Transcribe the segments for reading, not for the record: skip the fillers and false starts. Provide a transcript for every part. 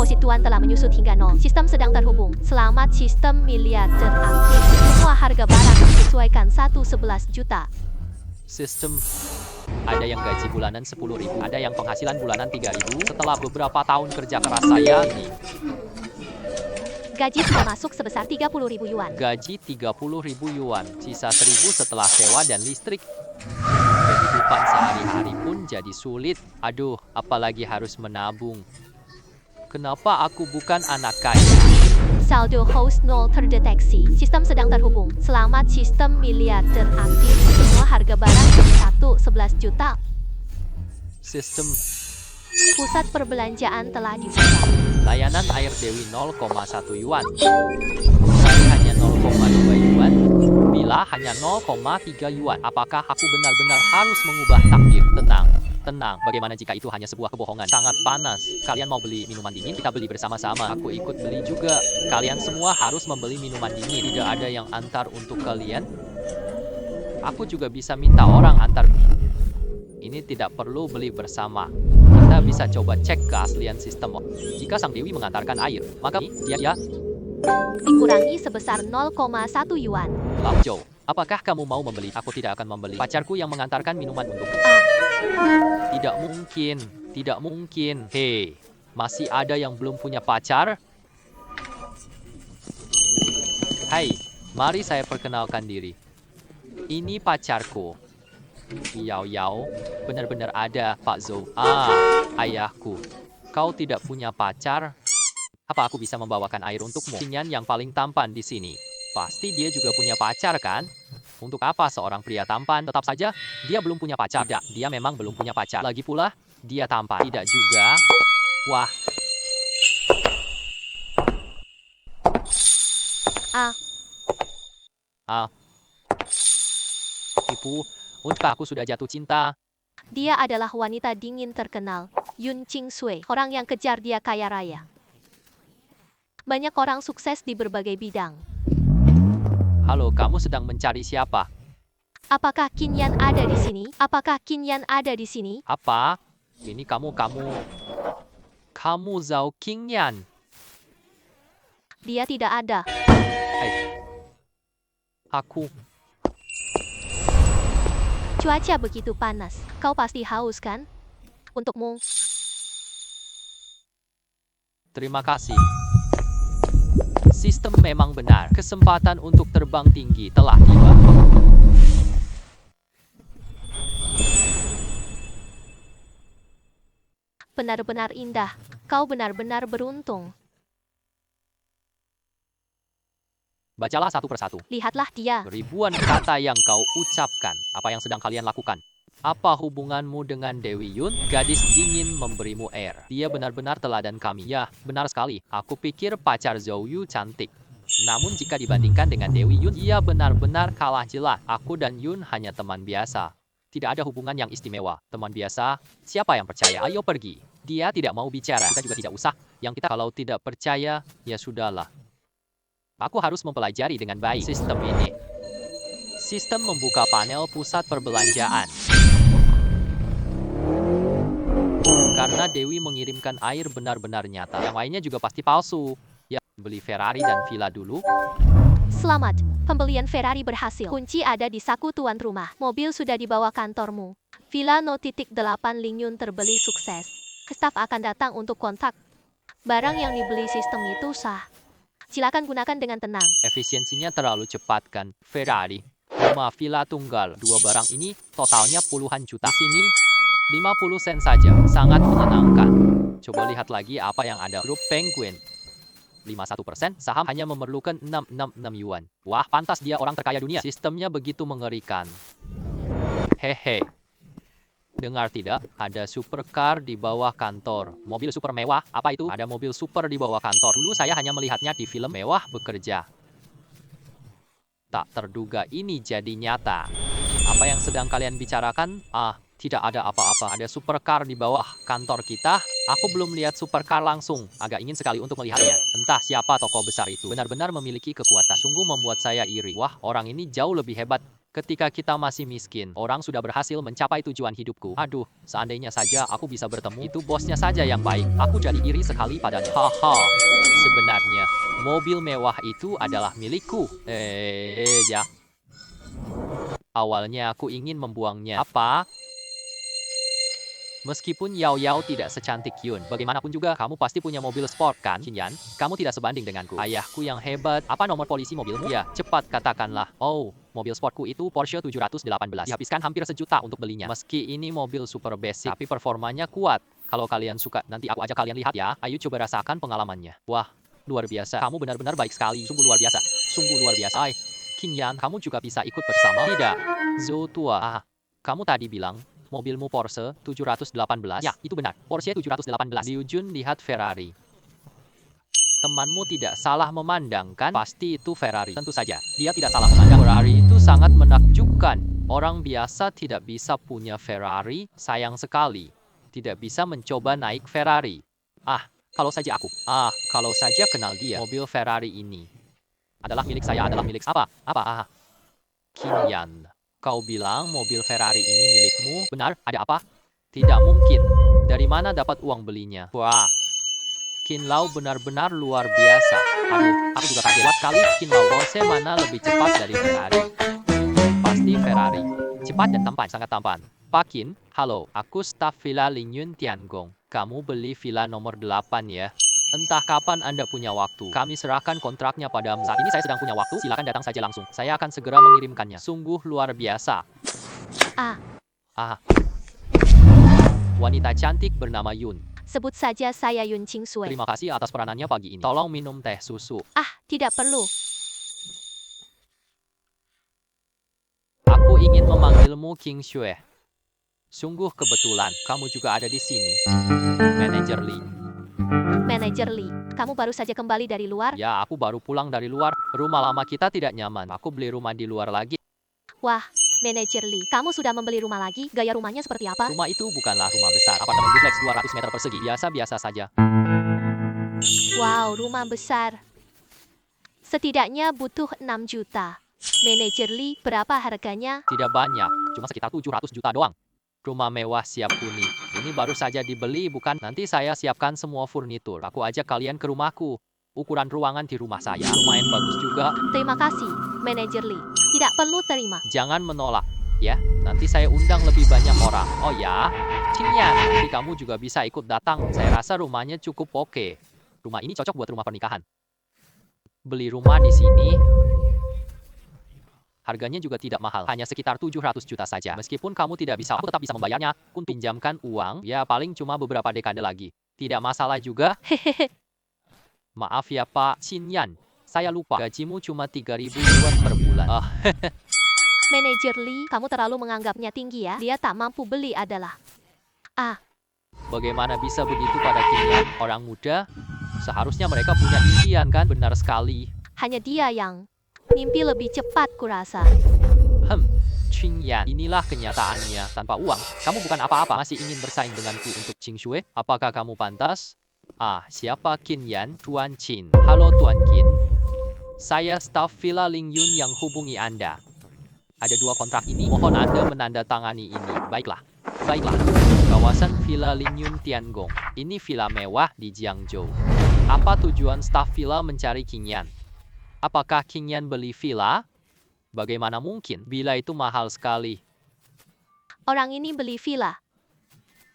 Deposit Tuan telah menyusut hingga 0. Sistem sedang terhubung. Selamat, sistem miliarder aktif. Semua harga barang disesuaikan 1,11 juta. Sistem. Ada yang gaji bulanan 10.000, ada yang penghasilan bulanan 3.000. Setelah beberapa tahun kerja keras saya ini. Gaji sudah masuk sebesar 30.000 yuan. Gaji 30.000 yuan, sisa 1.000 setelah sewa dan listrik. Kehidupan sehari-hari pun jadi sulit. Aduh, apalagi harus menabung. Kenapa aku bukan anak kaya? Saldo host 0 terdeteksi. Sistem sedang terhubung. Selamat, sistem miliarder aktif. Semua harga barang 1,11 juta. Sistem. Pusat perbelanjaan telah dibuka. Layanan air Dewi 0,1 yuan. Sekali hanya 0,2 yuan. Bila hanya 0,3 yuan. Apakah aku benar-benar harus mengubah takdir? Tenang. Tenang, bagaimana jika itu hanya sebuah kebohongan? Sangat panas. Kalian mau beli minuman dingin? Kita beli bersama-sama. Aku ikut beli juga. Kalian semua harus membeli minuman dingin. Tidak ada yang antar untuk kalian. Aku juga bisa minta orang antar. Ini tidak perlu beli bersama. Kita bisa coba cek keaslian sistem. Jika sang dewi mengantarkan air, maka dia Dikurangi sebesar 0,1 yuan. Lao, apakah kamu mau membeli? Aku tidak akan membeli. Pacarku yang mengantarkan minuman untukku. Tidak mungkin, tidak mungkin. Hei, masih ada yang belum punya pacar? Hai, mari saya perkenalkan diri. Ini pacarku. Yao Yao, benar-benar ada, Pak Zhou. Ayahku. Kau tidak punya pacar? Apa aku bisa membawakan air untukmu? Sinyan yang paling tampan di sini. Pasti dia juga punya pacar, kan? Untuk apa seorang pria tampan? Tetap saja, dia belum punya pacar. Tidak, dia memang belum punya pacar. Lagi pula, dia tampan. Tidak juga. Wah. Ibu, untuk aku sudah jatuh cinta. Dia adalah wanita dingin terkenal, Yun Ching Sui. Orang yang kejar dia kaya raya. Banyak orang sukses di berbagai bidang. Halo, kamu sedang mencari siapa? Apakah Qinyan ada di sini? Apakah Qinyan ada di sini? Apa? Ini kamu Zhao Qingyan. Dia tidak ada. Hai. Aku. Cuaca begitu panas. Kau pasti haus, kan? Untukmu. Terima kasih. Sistem memang benar. Kesempatan untuk terbang tinggi telah tiba. Benar-benar indah. Kau benar-benar beruntung. Bacalah satu persatu. Lihatlah dia. Ribuan kata yang kau ucapkan. Apa yang sedang kalian lakukan? Apa hubunganmu dengan Dewi Yun? Gadis dingin memberimu air. Dia benar-benar teladan kami. Ya, benar sekali. Aku pikir pacar Zhou Yu cantik. Namun jika dibandingkan dengan Dewi Yun, dia benar-benar kalah jelas. Aku dan Yun hanya teman biasa. Tidak ada hubungan yang istimewa. Teman biasa, siapa yang percaya? Ayo pergi. Dia tidak mau bicara. Kita juga tidak usah. Yang kita kalau tidak percaya, ya sudahlah. Aku harus mempelajari dengan baik sistem ini. Sistem membuka panel pusat perbelanjaan. Karena Dewi mengirimkan air benar-benar nyata. Yang lainnya juga pasti palsu. Ya, beli Ferrari dan villa dulu. Selamat, pembelian Ferrari berhasil. Kunci ada di saku tuan rumah. Mobil sudah dibawa kantormu. Villa No.8 Lingyun terbeli sukses. Staf akan datang untuk kontak. Barang yang dibeli sistem itu sah. Silakan gunakan dengan tenang. Efisiensinya terlalu cepat, kan? Ferrari, rumah, villa tunggal. Dua barang ini totalnya puluhan juta. Di sini 50 sen saja. Sangat menyenangkan. Coba lihat lagi apa yang ada. Grup Penguin. 51%, saham hanya memerlukan 666 yuan. Wah, pantas dia orang terkaya dunia. Sistemnya begitu mengerikan. Hehe. Dengar tidak? Ada supercar di bawah kantor. Mobil super mewah. Apa itu? Ada mobil super di bawah kantor. Dulu saya hanya melihatnya di film mewah bekerja. Tak terduga ini jadi nyata. Apa yang sedang kalian bicarakan? Tidak ada apa-apa. Ada supercar di bawah kantor kita. Aku belum lihat supercar langsung. Agak ingin sekali untuk melihatnya. Entah siapa tokoh besar itu. Benar-benar memiliki kekuatan. Sungguh membuat saya iri. Wah, orang ini jauh lebih hebat Ketika kita masih miskin, orang sudah berhasil mencapai tujuan hidupku. Aduh, seandainya saja aku bisa bertemu, itu bosnya saja yang baik. Aku jadi iri sekali padanya. Haha, sebenarnya mobil mewah itu adalah milikku. Ya. Awalnya aku ingin membuangnya. Apa? Meskipun Yao Yao tidak secantik Yun, bagaimanapun juga kamu pasti punya mobil sport kan, Qin Yan? Kamu tidak sebanding denganku. Ayahku yang hebat. Apa nomor polisi mobilmu? Ya, cepat katakanlah. Oh, mobil sportku itu Porsche 718. Dihabiskan hampir sejuta untuk belinya. Meski ini mobil super basic, tapi performanya kuat. Kalau kalian suka, nanti aku ajak kalian lihat ya. Ayo coba rasakan pengalamannya. Wah, luar biasa. Kamu benar-benar baik sekali. Sungguh luar biasa. Sungguh luar biasa. Qin Yan, kamu juga bisa ikut bersama? Tidak. Zhou tua. Kamu tadi bilang mobilmu Porsche 718. Ya, itu benar. Porsche 718. Liu Jun lihat Ferrari. Temanmu tidak salah memandangkan, pasti itu Ferrari. Tentu saja, dia tidak salah memandang. Ferrari itu sangat menakjubkan. Orang biasa tidak bisa punya Ferrari, sayang sekali. Tidak bisa mencoba naik Ferrari. Kalau saja aku. Kalau saja kenal dia. Mobil Ferrari ini adalah milik saya, adalah milik apa? Qin Yan. Kau bilang mobil Ferrari ini milikmu? Benar? Ada apa? Tidak mungkin. Dari mana dapat uang belinya? Wah, Qin Lao benar-benar luar biasa. Aduh, aku juga kaget sekali. Qin Lao, Porsche mana lebih cepat dari Ferrari? Pasti Ferrari. Cepat dan tampan, sangat tampan. Pak Qin, halo, aku staf Villa Lingyun Tiangong. Kamu beli villa nomor 8 ya? Entah kapan Anda punya waktu. Kami serahkan kontraknya padamu. Saat ini saya sedang punya waktu, silakan datang saja langsung. Saya akan segera mengirimkannya. Sungguh luar biasa. Wanita cantik bernama Yun. Sebut saja saya Yun Qingsui. Terima kasih atas peranannya pagi ini. Tolong minum teh susu. Tidak perlu. Aku ingin memanggilmu King Shui. Sungguh kebetulan, kamu juga ada di sini. Manajer Li. Manajer Li, kamu baru saja kembali dari luar? Ya, aku baru pulang dari luar. Rumah lama kita tidak nyaman. Aku beli rumah di luar lagi. Wah, Manajer Li, kamu sudah membeli rumah lagi? Gaya rumahnya seperti apa? Rumah itu bukanlah rumah besar. Apartemen duplex 200 meter persegi. Biasa-biasa saja. Wow, rumah besar. Setidaknya butuh 6 juta. Manajer Li, berapa harganya? Tidak banyak, cuma sekitar 700 juta doang. Rumah mewah siap huni. Ini baru saja dibeli, bukan? Nanti saya siapkan semua furnitur. Aku ajak kalian ke rumahku. Ukuran ruangan di rumah saya lumayan bagus juga. Terima kasih, Manajer Li. Tidak perlu terima. Jangan menolak, ya. Nanti saya undang lebih banyak orang. Oh ya, Qin Yan, nanti kamu juga bisa ikut datang. Saya rasa rumahnya cukup oke. Rumah ini cocok buat rumah pernikahan. Beli rumah di sini. Harganya juga tidak mahal, hanya sekitar 700 juta saja. Meskipun kamu tidak bisa, aku tetap bisa membayarnya. Kun pinjamkan uang, ya paling cuma beberapa dekade lagi. Tidak masalah juga. Maaf ya Pak Qin Yan, saya lupa. Gajimu cuma 3.000 yuan per bulan. Manajer Li, kamu terlalu menganggapnya tinggi ya. Dia tak mampu beli adalah. Bagaimana bisa begitu pada Qin Yan? Orang muda, seharusnya mereka punya impian kan? Benar sekali. Hanya dia yang mimpi lebih cepat kurasa. Qin Yan, inilah kenyataannya. Tanpa uang, kamu bukan apa-apa. Masih ingin bersaing denganku untuk Qing Shui? Apakah kamu pantas? Siapa Qin Yan? Tuan Qin. Halo Tuan Qin. Saya staf Villa Lingyun yang hubungi Anda. Ada 2 kontrak ini. Mohon Anda menandatangani ini. Baiklah. Kawasan Villa Lingyun Tiangong. Ini villa mewah di Jiangzhou. Apa tujuan staf villa mencari Qin Yan? Apakah Qin Yan beli villa? Bagaimana mungkin? Villa itu mahal sekali. Orang ini beli villa.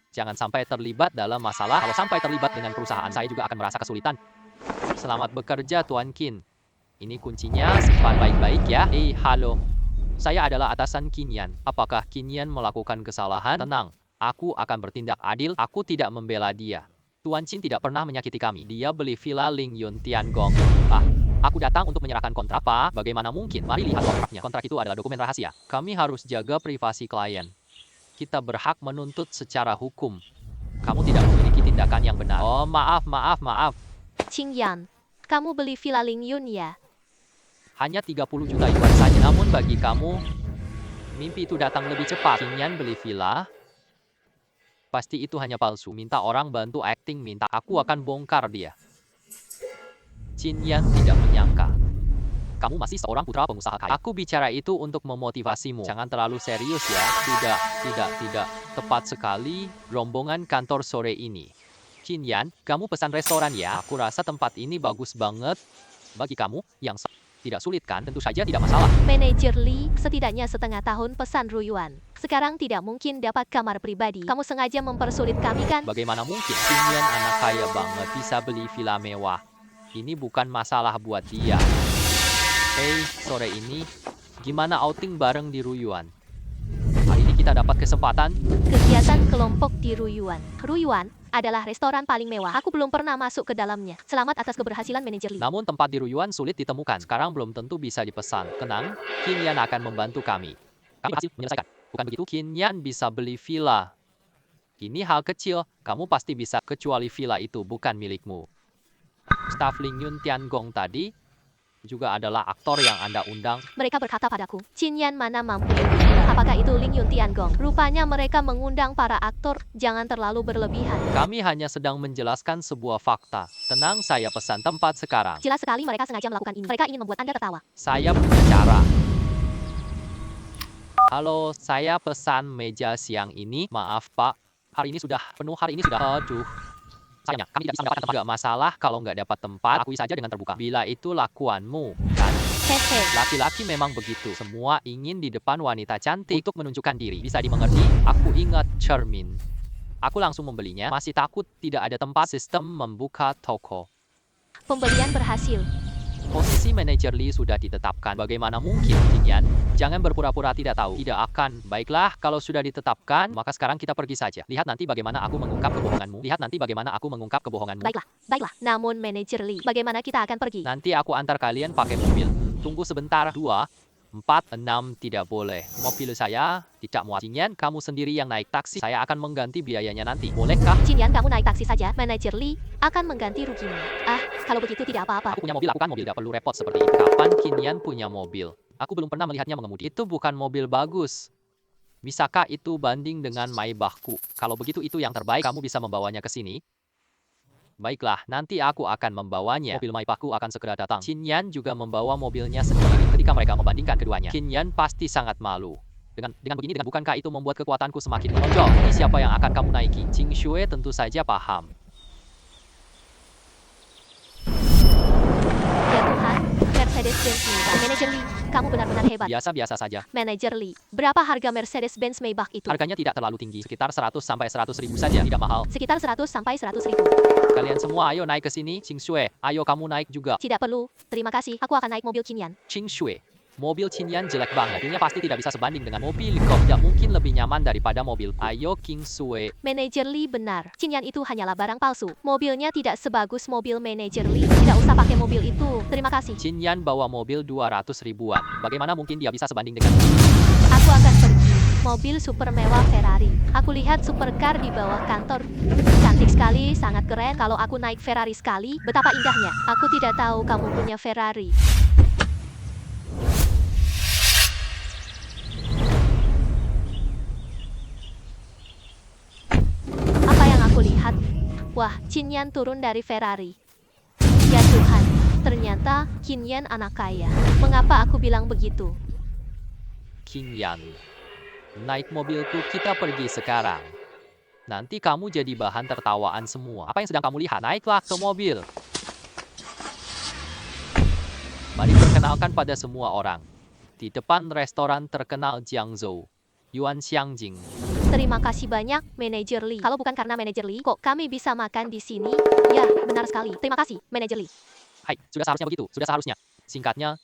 Jangan sampai terlibat dalam masalah. Kalau sampai terlibat dengan perusahaan, saya juga akan merasa kesulitan. Selamat bekerja, Tuan Qin. Ini kuncinya, simpan baik-baik ya. Halo. Saya adalah atasan Qin Yan. Apakah Qin Yan melakukan kesalahan? Tenang, aku akan bertindak adil. Aku tidak membela dia. Tuan Qin tidak pernah menyakiti kami. Dia beli villa Lingyun Tiangong. Aku datang untuk menyerahkan kontrak, Pak. Bagaimana mungkin? Mari lihat kontraknya. Kontrak itu adalah dokumen rahasia. Kami harus jaga privasi klien. Kita berhak menuntut secara hukum. Kamu tidak memiliki tindakan yang benar. Oh, maaf. Qin Yan, kamu beli villa Lingyun ya? Hanya 30 juta yuan saja. Namun bagi kamu, mimpi itu datang lebih cepat. Qin Yan beli villa? Pasti itu hanya palsu. Minta orang bantu acting, aku akan bongkar dia. Qin Yan tidak menyangka. Kamu masih seorang putra pengusaha kaya. Aku bicara itu untuk memotivasimu. Jangan terlalu serius ya. Tidak. Tepat sekali, rombongan kantor sore ini. Qin kamu pesan restoran ya. Aku rasa tempat ini bagus banget. Bagi kamu, yang tidak sulit kan? Tentu saja tidak masalah. Manajer Lee, setidaknya setengah tahun pesan Ruyuan. Sekarang tidak mungkin dapat kamar pribadi. Kamu sengaja mempersulit kami kan? Bagaimana mungkin? Qin anak kaya banget bisa beli villa mewah. Ini bukan masalah buat dia. Hei, sore ini, gimana outing bareng di Ruyuan? Hari ini kita dapat kesempatan. Kegiatan kelompok di Ruyuan. Ruyuan adalah restoran paling mewah. Aku belum pernah masuk ke dalamnya. Selamat atas keberhasilan manajer Lee. Namun tempat di Ruyuan sulit ditemukan. Sekarang belum tentu bisa dipesan. Tenang, Qin akan membantu kami. Kami berhasil menyelesaikan. Bukan begitu? Qin bisa beli villa. Ini hal kecil, kamu pasti bisa, kecuali villa itu bukan milikmu. Staf Ling Yun Tiangong tadi juga adalah aktor yang Anda undang. Mereka berkata padaku, Qin mana mampu? Apakah itu Ling Yun Tiangong? Rupanya mereka mengundang para aktor, jangan terlalu berlebihan. Kami hanya sedang menjelaskan sebuah fakta. Tenang, saya pesan tempat sekarang. Jelas sekali mereka sengaja melakukan ini. Mereka ingin membuat Anda tertawa. Saya punya cara. Halo, saya pesan meja siang ini. Maaf Pak, hari ini sudah penuh, Aduh. Sayangnya, kami tidak bisa mendapatkan tempat. Gak masalah kalau nggak dapat tempat, akui saja dengan terbuka. Bila itu lakuanmu, kan? Hehe. Laki-laki memang begitu. Semua ingin di depan wanita cantik untuk menunjukkan diri. Bisa dimengerti? Aku ingat cermin. Aku langsung membelinya. Masih takut tidak ada tempat. Sistem membuka toko. Pembelian berhasil. Posisi manajer Lee sudah ditetapkan. Bagaimana mungkin, Qin? Jangan berpura-pura tidak tahu. Tidak akan. Baiklah, kalau sudah ditetapkan, maka sekarang kita pergi saja. Lihat nanti bagaimana aku mengungkap kebohonganmu. Baiklah. Namun manajer Lee, bagaimana kita akan pergi? Nanti aku antar kalian pakai mobil. Tunggu sebentar. 2, 4, 6, tidak boleh. Mobil saya tidak muat. Qin, kamu sendiri yang naik taksi. Saya akan mengganti biayanya nanti. Bolehkah? Qin, kamu naik taksi saja. Manajer Lee akan mengganti rugimu. Kalau begitu tidak apa-apa. Aku punya mobil, tidak perlu repot seperti itu. Kapan Qin punya mobil? Aku belum pernah melihatnya mengemudi. Itu bukan mobil bagus. Bisakah itu banding dengan Maybachku? Kalau begitu itu yang terbaik. Kamu bisa membawanya ke sini? Baiklah, nanti aku akan membawanya. Mobil Maybachku akan segera datang. Qin juga membawa mobilnya sendiri. Ketika mereka membandingkan keduanya, Qin pasti sangat malu. Dengan begini, bukankah itu membuat kekuatanku semakin menonjol? Ini siapa yang akan kamu naiki? Qing Shui tentu saja paham. Ya Tuhan, Mercedes-Benz Maybach. Manajer Lee, kamu benar-benar hebat. Biasa saja. Manajer Lee, berapa harga Mercedes-Benz Maybach itu? Harganya tidak terlalu tinggi, sekitar 100 sampai 100 ribu saja, tidak mahal. Sekitar 100 sampai 100 ribu. Kalian semua ayo naik ke sini. Qing Shui, ayo kamu naik juga. Tidak perlu, terima kasih. Aku akan naik mobil Qin. Qing Shui, mobil Qin jelek banget. Mobilnya pasti tidak bisa sebanding dengan mobil kok. Tidak mungkin lebih nyaman daripada mobil. Ayo Qing Shui. Manajer Lee benar. Qin itu hanyalah barang palsu. Mobilnya tidak sebagus mobil manajer Lee. Tidak usah pakai mobil itu. Terima kasih. Qin bawa mobil 200 ribuan. Bagaimana mungkin dia bisa sebanding dengan... Aku akan pergi. Mobil super mewah Ferrari. Aku lihat supercar di bawah kantor. Cantik sekali, sangat keren. Kalau aku naik Ferrari sekali, betapa indahnya. Aku tidak tahu kamu punya Ferrari. Apa yang aku lihat? Wah, Qin turun dari Ferrari. Ya Tuhan, ternyata Qin anak kaya. Mengapa aku bilang begitu? Qin naik mobilku, kita pergi sekarang. Nanti kamu jadi bahan tertawaan semua. Apa yang sedang kamu lihat? Naiklah ke mobil. Mari perkenalkan pada semua orang. Di depan restoran terkenal Jiangzhou, Yuan Xiangjing. Terima kasih banyak, Manajer Lee. Kalau bukan karena Manajer Lee, kok kami bisa makan di sini? Ya, benar sekali. Terima kasih, Manajer Lee. Hai, sudah seharusnya begitu. Sudah seharusnya. Singkatnya,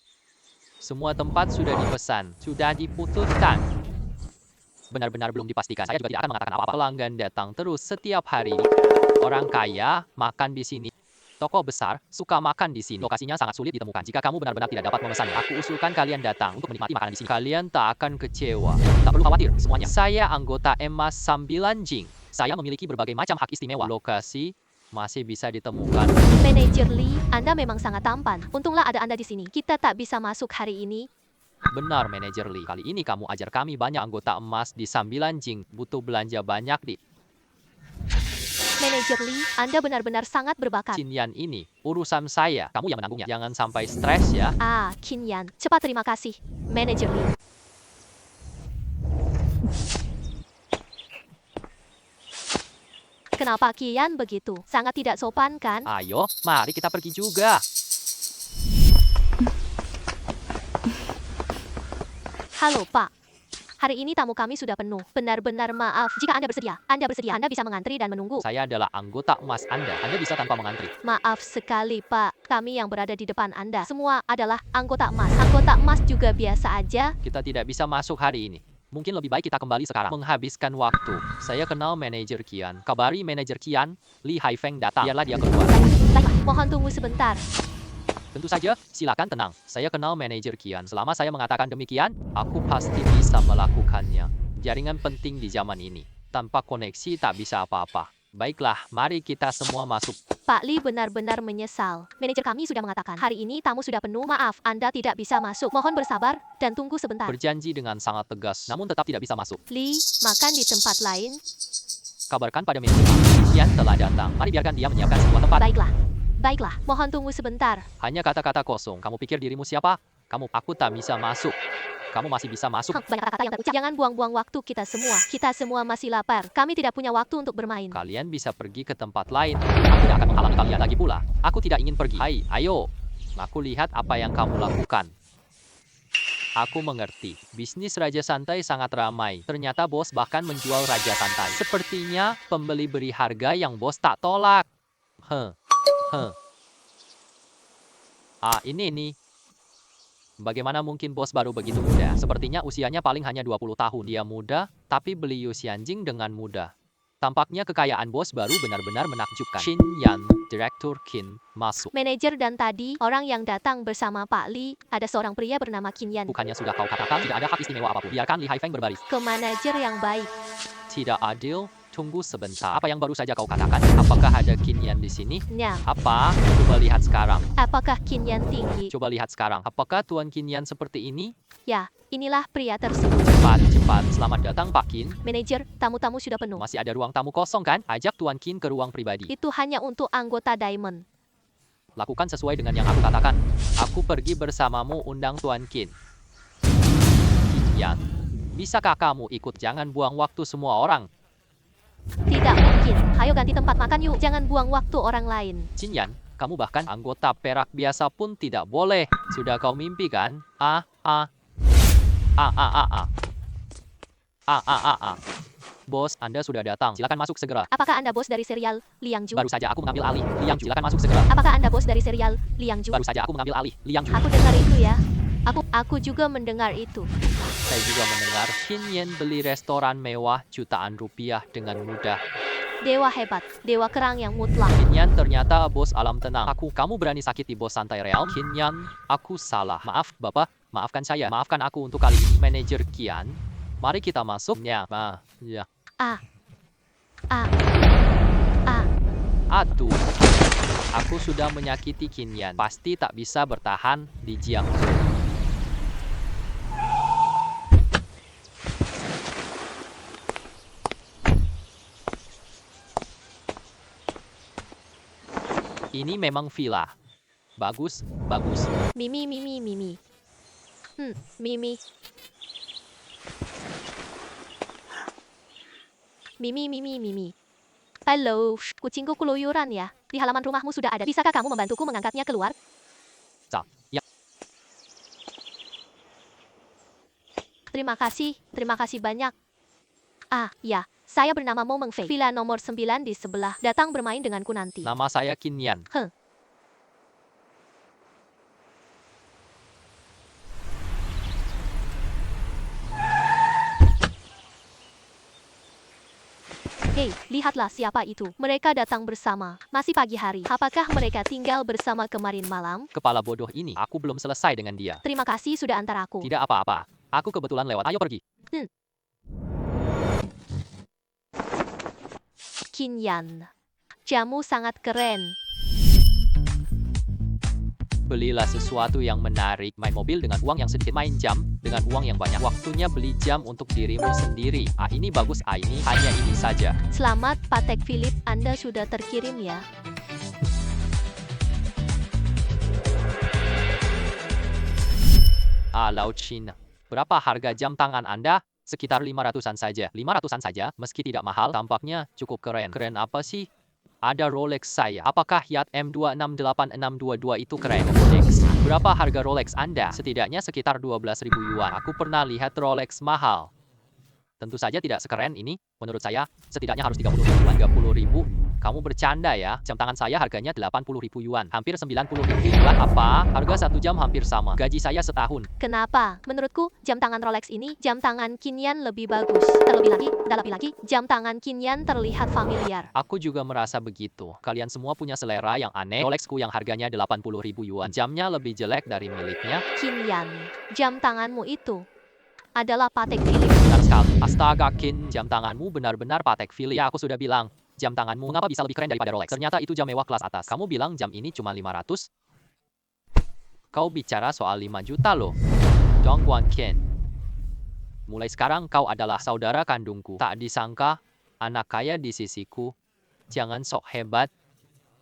semua tempat sudah dipesan, sudah diputuskan. Benar-benar belum dipastikan. Saya juga tidak akan mengatakan apa-apa. Pelanggan datang terus setiap hari. Orang kaya makan di sini. Toko besar suka makan di sini. Lokasinya sangat sulit ditemukan. Jika kamu benar-benar tidak dapat memesannya, aku usulkan kalian datang untuk menikmati makanan di sini. Kalian tak akan kecewa. Tak perlu khawatir semuanya. Saya anggota Emas 9 Jing. Saya memiliki berbagai macam hak istimewa. Lokasi masih bisa ditemukan. Manajer Lee, Anda memang sangat tampan. Untunglah ada Anda di sini. Kita tak bisa masuk hari ini. Benar, Manajer Lee. Kali ini kamu ajar kami banyak anggota emas di 9 Jing. Butuh belanja banyak di... Manajer Lee, Anda benar-benar sangat berbakat. Qin Yan ini, urusan saya. Kamu yang menanggungnya. Jangan sampai stres ya. Ah, Qin Yan. Cepat terima kasih. Manajer Lee. Kenapa Kian begitu? Sangat tidak sopan kan? Ayo, mari kita pergi juga. Halo Pak. Hari ini tamu kami sudah penuh. Benar-benar maaf. Jika Anda bersedia, Anda bisa mengantri dan menunggu. Saya adalah anggota emas Anda. Anda bisa tanpa mengantri. Maaf sekali Pak. Kami yang berada di depan Anda semua adalah anggota emas. Anggota emas juga biasa aja. Kita tidak bisa masuk hari ini. Mungkin lebih baik kita kembali sekarang. Menghabiskan waktu. Saya kenal manajer Kian. Kabari manajer Kian, Lee Haifeng datang. Biarlah dia keluar. Baiklah, mohon tunggu sebentar. Tentu saja, silakan tenang. Saya kenal manajer Kian. Selama saya mengatakan demikian, aku pasti bisa melakukannya. Jaringan penting di zaman ini. Tanpa koneksi tak bisa apa-apa. Baiklah, mari kita semua masuk. Pak Lee benar-benar menyesal. Manajer kami sudah mengatakan, hari ini tamu sudah penuh. Maaf, Anda tidak bisa masuk. Mohon bersabar dan tunggu sebentar. Berjanji dengan sangat tegas, namun tetap tidak bisa masuk. Lee, makan di tempat lain. Kabarkan pada manajer kami, Kian telah datang. Mari biarkan dia menyiapkan sebuah tempat. Baiklah, mohon tunggu sebentar. Hanya kata-kata kosong. Kamu pikir dirimu siapa? Aku tak bisa masuk. Kamu masih bisa masuk. Banyak kata-kata yang terucap. Jangan buang-buang waktu kita semua. Kita semua masih lapar. Kami tidak punya waktu untuk bermain. Kalian bisa pergi ke tempat lain. Aku tidak akan menghalangi kalian lagi pula. Aku tidak ingin pergi. Hai, ayo. Aku lihat apa yang kamu lakukan. Aku mengerti. Bisnis Raja Santai sangat ramai. Ternyata bos bahkan menjual Raja Santai. Sepertinya pembeli beri harga yang bos tak tolak. Ini nih. Bagaimana mungkin bos baru begitu muda? Sepertinya usianya paling hanya 20 tahun. Dia muda, tapi beli Yu Xianjing dengan mudah. Tampaknya kekayaan bos baru benar-benar menakjubkan. Qin Yan, Direktur Qin, masuk. Manajer dan tadi, orang yang datang bersama Pak Lee, ada seorang pria bernama Qin Yan. Bukannya sudah kau katakan tidak ada hak istimewa apapun. Biarkan Lee Haifeng berbaris. Ke manajer yang baik. Tidak adil. Tunggu sebentar. Apa yang baru saja kau katakan? Apakah ada Qin Yan di sini? Nya, Apa? Coba lihat sekarang. apakah Qin Yan tinggi? Coba lihat sekarang. Apakah Tuan Qin Yan seperti ini? Ya, inilah pria tersebut. Cepat. Selamat datang Pak Qin. Manajer, tamu-tamu sudah penuh. Masih ada ruang tamu kosong kan? Ajak Tuan Qin ke ruang pribadi. Itu hanya untuk anggota Diamond. Lakukan sesuai dengan yang aku katakan. Aku pergi bersamamu undang Tuan Qin. Qin Yan, bisakah kamu ikut? Jangan buang waktu semua orang. Tidak mungkin. Ayo ganti tempat makan yuk. Jangan buang waktu orang lain. Qin Yan, kamu bahkan anggota perak biasa pun tidak boleh. Sudah kau mimpi kan? Bos, Anda sudah datang. Silakan masuk segera. Apakah Anda bos dari serial Liang Ju? Baru saja aku mengambil alih. Liang Ju, silakan masuk segera. Apakah Anda bos dari serial Liang Ju? Baru saja aku mengambil alih. Liang Ju. Aku dengar itu ya. Aku juga mendengar itu. Saya juga mendengar Qin Yan beli restoran mewah jutaan rupiah dengan mudah. Dewa hebat, dewa kerang yang mutlak. Qin Yan ternyata bos alam tenang. Kamu berani sakiti bos santai real? Qin Yan, aku salah. Maaf, Bapak. Maafkan saya. Maafkan aku untuk kali ini. Manajer Kian, mari kita masuk. Ya. Aduh. Aku sudah menyakiti Qin Yan. Pasti tak bisa bertahan di Jiangsu. Ini memang villa. Bagus. Mimi. Mimi. Halo, kucingku keluyuran ya. Di halaman rumahmu sudah ada. Bisakah kamu membantuku mengangkatnya keluar? Ya. Terima kasih banyak. Ya. Saya bernama Mo Mengfei. Villa nomor 9 di sebelah. Datang bermain denganku nanti. Nama saya Qin Yan. Hei, lihatlah siapa itu. Mereka datang bersama. Masih pagi hari. Apakah mereka tinggal bersama kemarin malam? Kepala bodoh ini. Aku belum selesai dengan dia. Terima kasih sudah antar aku. Tidak apa-apa. Aku kebetulan lewat. Ayo pergi. Qin Yan, jamu sangat keren. Belilah sesuatu yang menarik, main mobil dengan uang yang sedikit, main jam dengan uang yang banyak. Waktunya beli jam untuk dirimu sendiri. Ini bagus, ini hanya ini saja. Selamat, Patek Philip, Anda sudah terkirim ya. Laut Cina. Berapa harga jam tangan Anda? Sekitar 500-an saja. 500-an saja, meski tidak mahal, tampaknya cukup keren. Keren apa sih? Ada Rolex saya. Apakah Yacht M268622 itu keren? Rolex. Berapa harga Rolex Anda? Setidaknya sekitar 12.000 yuan. Aku pernah lihat Rolex mahal. Tentu saja tidak sekeren ini. Menurut saya, setidaknya harus 30.000 yuan. 30.000? Kamu bercanda ya? Jam tangan saya harganya 80.000 yuan. Hampir 90.000 yuan. Apa? Harga 1 jam hampir sama. Gaji saya setahun. Kenapa? Menurutku, jam tangan Rolex ini, jam tangan Kinyan lebih bagus. Terlebih lagi, jam tangan Kinyan terlihat familiar. Aku juga merasa begitu. Kalian semua punya selera yang aneh. Rolexku yang harganya 80.000 yuan. Jamnya lebih jelek dari miliknya. Kinyan, jam tanganmu itu adalah Patek Philippe. Benar sekali. Astaga, Kin, jam tanganmu benar-benar Patek Philippe. Ya, aku sudah bilang. Jam tanganmu mengapa bisa lebih keren daripada Rolex? Ternyata itu jam mewah kelas atas. Kamu bilang jam ini cuma 500? Kau bicara soal 5 juta loh. Dongguan Ken. Mulai sekarang kau adalah saudara kandungku. Tak disangka, anak kaya di sisiku. Jangan sok hebat.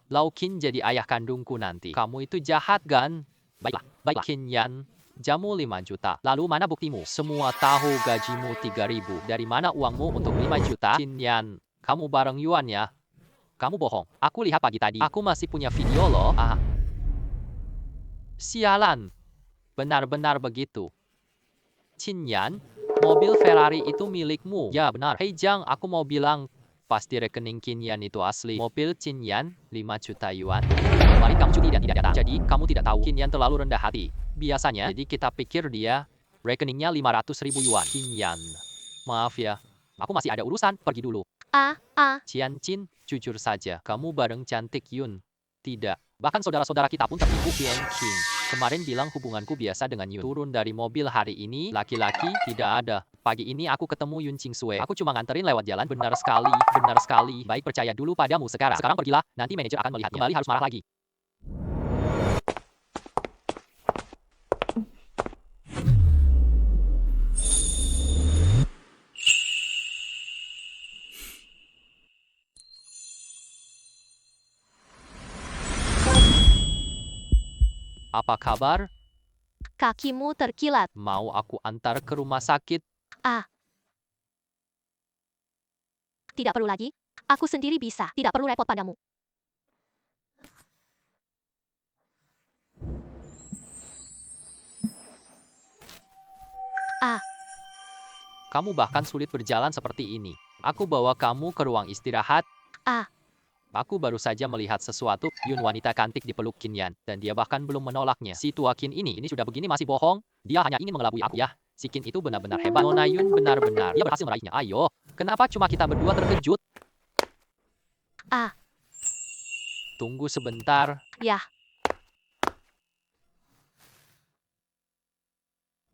Lau Qin jadi ayah kandungku nanti. Kamu itu jahat kan? Baiklah. Qin Yan. Jamu 5 juta. Lalu mana buktimu? Semua tahu gajimu 3.000. Dari mana uangmu untuk 5 juta? Qin Yan. Kamu bareng Yuan ya? Kamu bohong. Aku lihat pagi tadi. Aku masih punya video loh. Sialan. Benar-benar begitu. Qin Yan, mobil Ferrari itu milikmu. Ya benar. Hei Jang, aku mau bilang. Pasti rekening Qin Yan itu asli. Mobil Qin Yan, 5 juta yuan. Kemarin kamu cuti dan tidak datang. Jadi, kamu tidak tahu Qin Yan terlalu rendah hati. Biasanya, jadi kita pikir dia rekeningnya 500.000 yuan. Qin Yan. Maaf ya. Aku masih ada urusan. Pergi dulu. Qian Qin, jujur saja, kamu bareng cantik Yun. Tidak. Bahkan saudara-saudara kita pun tertipu. Qian Qin kemarin bilang hubunganku biasa dengan Yun. Turun dari mobil hari ini, laki-laki tidak ada. Pagi ini aku ketemu Yun Qingsue. Aku cuma nganterin lewat jalan. Benar sekali, benar sekali. Baik, percaya dulu padamu sekarang. Sekarang pergilah, nanti manajer akan melihatnya. Kembali harus marah lagi. Apa kabar? Kakimu terkilat. Mau aku antar ke rumah sakit? Tidak perlu lagi. Aku sendiri bisa. Tidak perlu repot padamu. Kamu bahkan sulit berjalan seperti ini. Aku bawa kamu ke ruang istirahat. Aku baru saja melihat sesuatu. Yun wanita cantik dipeluk Qin Yan. Dan dia bahkan belum menolaknya. Si tua Qin ini sudah begini masih bohong. Dia hanya ingin mengelabui aku ya. Si Qin itu benar-benar hebat. Nona Yun benar-benar. Dia berhasil meraihnya. Ayo. Kenapa cuma kita berdua terkejut? Tunggu sebentar. Ya.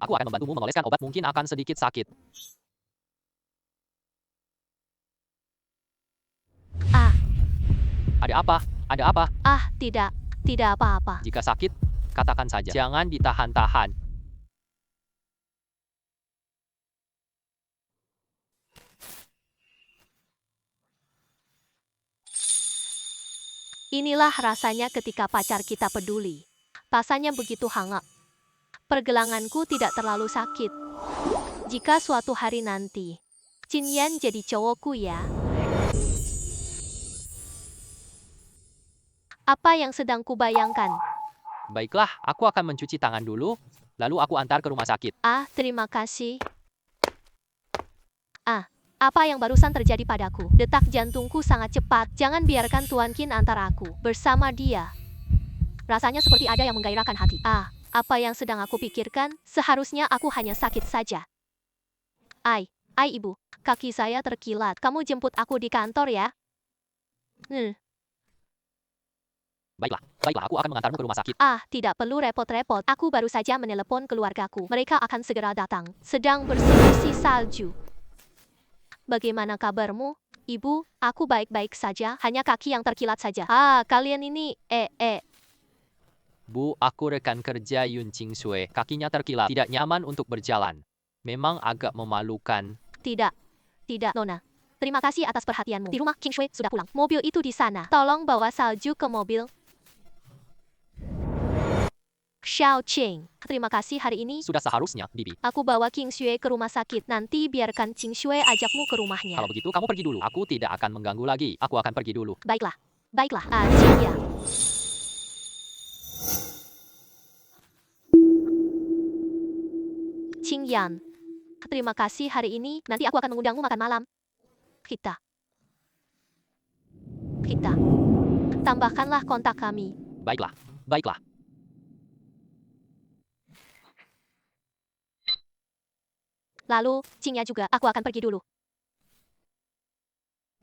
Aku akan membantumu mengoleskan obat. Mungkin akan sedikit sakit. Ada apa? Ada apa? Tidak. Tidak apa-apa. Jika sakit, katakan saja. Jangan ditahan-tahan. Inilah rasanya ketika pacar kita peduli. Rasanya begitu hangat. Pergelanganku tidak terlalu sakit. Jika suatu hari nanti, Qin Yan jadi cowokku ya. Apa yang sedang kubayangkan? Baiklah, aku akan mencuci tangan dulu. Lalu aku antar ke rumah sakit. Terima kasih. Apa yang barusan terjadi padaku? Detak jantungku sangat cepat. Jangan biarkan Tuan Qin antar aku bersama dia. Rasanya seperti ada yang menggairahkan hati. Apa yang sedang aku pikirkan? Seharusnya aku hanya sakit saja. Ibu, kaki saya terkilat. Kamu jemput aku di kantor ya? Baiklah, aku akan mengantarmu ke rumah sakit. Tidak perlu repot-repot. Aku baru saja menelepon keluargaku. Mereka akan segera datang. Sedang bersih-bersih salju. Bagaimana kabarmu, Ibu? Aku baik-baik saja. Hanya kaki yang terkilat saja. Kalian ini, Bu, aku rekan kerja Yun Ching Sue. Kakinya terkilat, tidak nyaman untuk berjalan. Memang agak memalukan. Tidak. Tidak, Nona. Terima kasih atas perhatianmu. Di rumah, King Shui sudah pulang. Mobil itu di sana. Tolong bawa salju ke mobil. Xiao Qing, terima kasih hari ini. Sudah seharusnya, Bibi. Aku bawa King Shui ke rumah sakit. Nanti biarkan King Shui ajakmu ke rumahnya. Kalau begitu, kamu pergi dulu. Aku tidak akan mengganggu lagi. Aku akan pergi dulu. Baiklah. Baiklah. Jia. Qing Yan. Terima kasih hari ini. Nanti aku akan mengundangmu makan malam. Kita. Tambahkanlah kontak kami. Baiklah. Baiklah. Lalu, Qingya juga. Aku akan pergi dulu.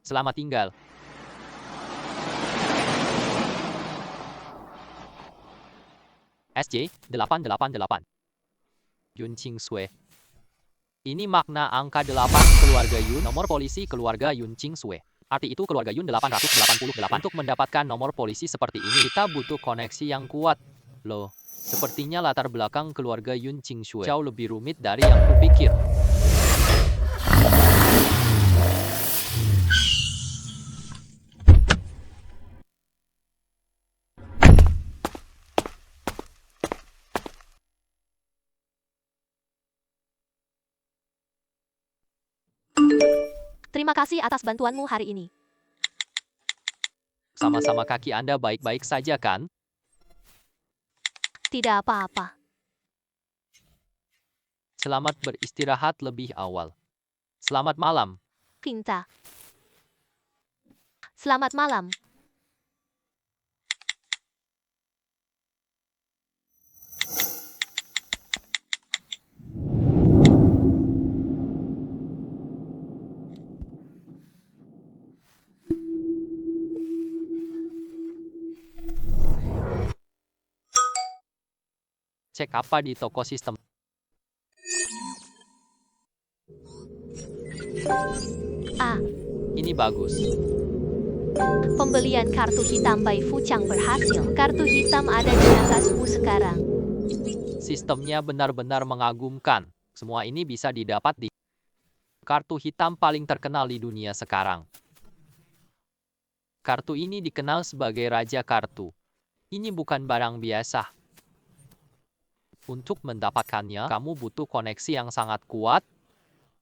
Selamat tinggal. SJ 888. Yun Ching Sue. Ini makna angka 8 keluarga Yun, nomor polisi keluarga Yun Ching Sue. Arti itu keluarga Yun 888. Untuk mendapatkan nomor polisi seperti ini, kita butuh koneksi yang kuat. Loh, sepertinya latar belakang keluarga Yun Ching Sue jauh lebih rumit dari yang kupikir. Terima kasih atas bantuanmu hari ini. Sama-sama, kaki Anda baik-baik saja kan? Tidak apa-apa. Selamat beristirahat lebih awal. Selamat malam. Pinta. Selamat malam. Cek apa di toko sistem. Ini bagus. Pembelian kartu hitam Bai Fuchang berhasil. Kartu hitam ada di atasmu sekarang. Sistemnya benar-benar mengagumkan. Semua ini bisa didapat di kartu hitam paling terkenal di dunia sekarang. Kartu ini dikenal sebagai Raja Kartu. Ini bukan barang biasa. Untuk mendapatkannya, kamu butuh koneksi yang sangat kuat.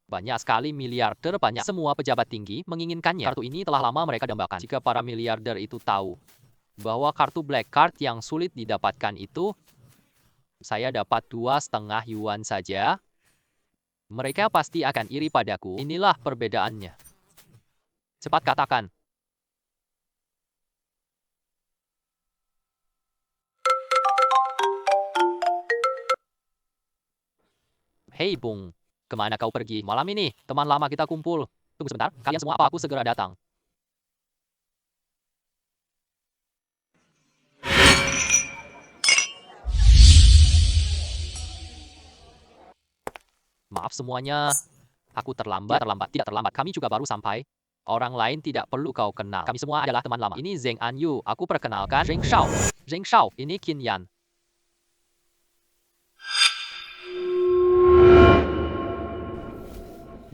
Banyak sekali miliarder, banyak semua pejabat tinggi menginginkannya. Kartu ini telah lama mereka dambakan. Jika para miliarder itu tahu bahwa kartu Black Card yang sulit didapatkan itu, saya dapat 2,5 yuan saja, mereka pasti akan iri padaku. Inilah perbedaannya. Cepat katakan. Hei Bung, kemana kau pergi? Malam ini, teman lama kita kumpul. Tunggu sebentar, kalian semua apa? Aku segera datang. Maaf semuanya, aku terlambat, tidak terlambat. Kami juga baru sampai. Orang lain tidak perlu kau kenal. Kami semua adalah teman lama. Ini Zheng Anyu, aku perkenalkan Zheng Shao. Zheng Shao, ini Qin Yan.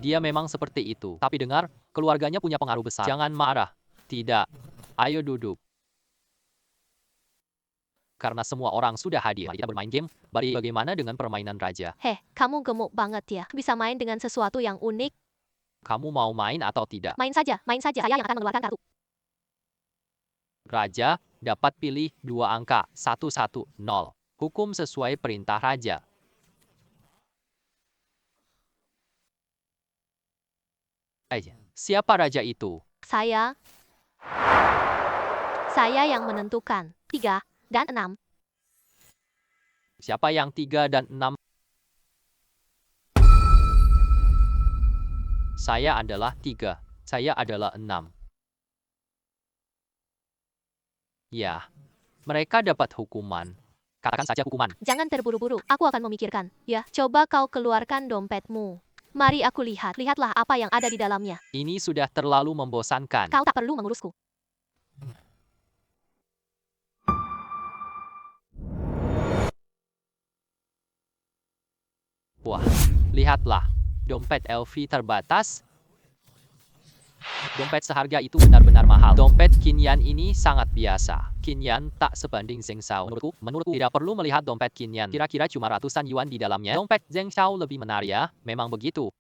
Dia memang seperti itu. Tapi dengar, keluarganya punya pengaruh besar. Jangan marah. Tidak. Ayo duduk. Karena semua orang sudah hadir. Mari kita bermain game. Bagaimana dengan permainan raja? Heh, kamu gemuk banget ya. Bisa main dengan sesuatu yang unik. Kamu mau main atau tidak? Main saja. Saya yang akan mengeluarkan kartu. Raja dapat pilih 2 angka, 110. Hukum sesuai perintah raja. Siapa raja itu? Saya yang menentukan. 3 dan 6. Siapa yang 3 dan 6? Saya adalah 3. Saya adalah 6. Ya, mereka dapat hukuman. Katakan saja hukuman. Jangan terburu-buru. Aku akan memikirkan. Ya, coba kau keluarkan dompetmu. Mari aku lihat. Lihatlah apa yang ada di dalamnya. Ini sudah terlalu membosankan. Kau tak perlu mengurusku. Wah, lihatlah. Dompet LV terbatas. Dompet seharga itu benar-benar mahal. Dompet Kinyan ini sangat biasa. Kinyan tak sebanding Zheng Xiao. Menurutku tidak perlu melihat dompet Kinyan. Kira-kira cuma ratusan yuan di dalamnya. Dompet Zheng Xiao lebih menarik ya. Memang begitu.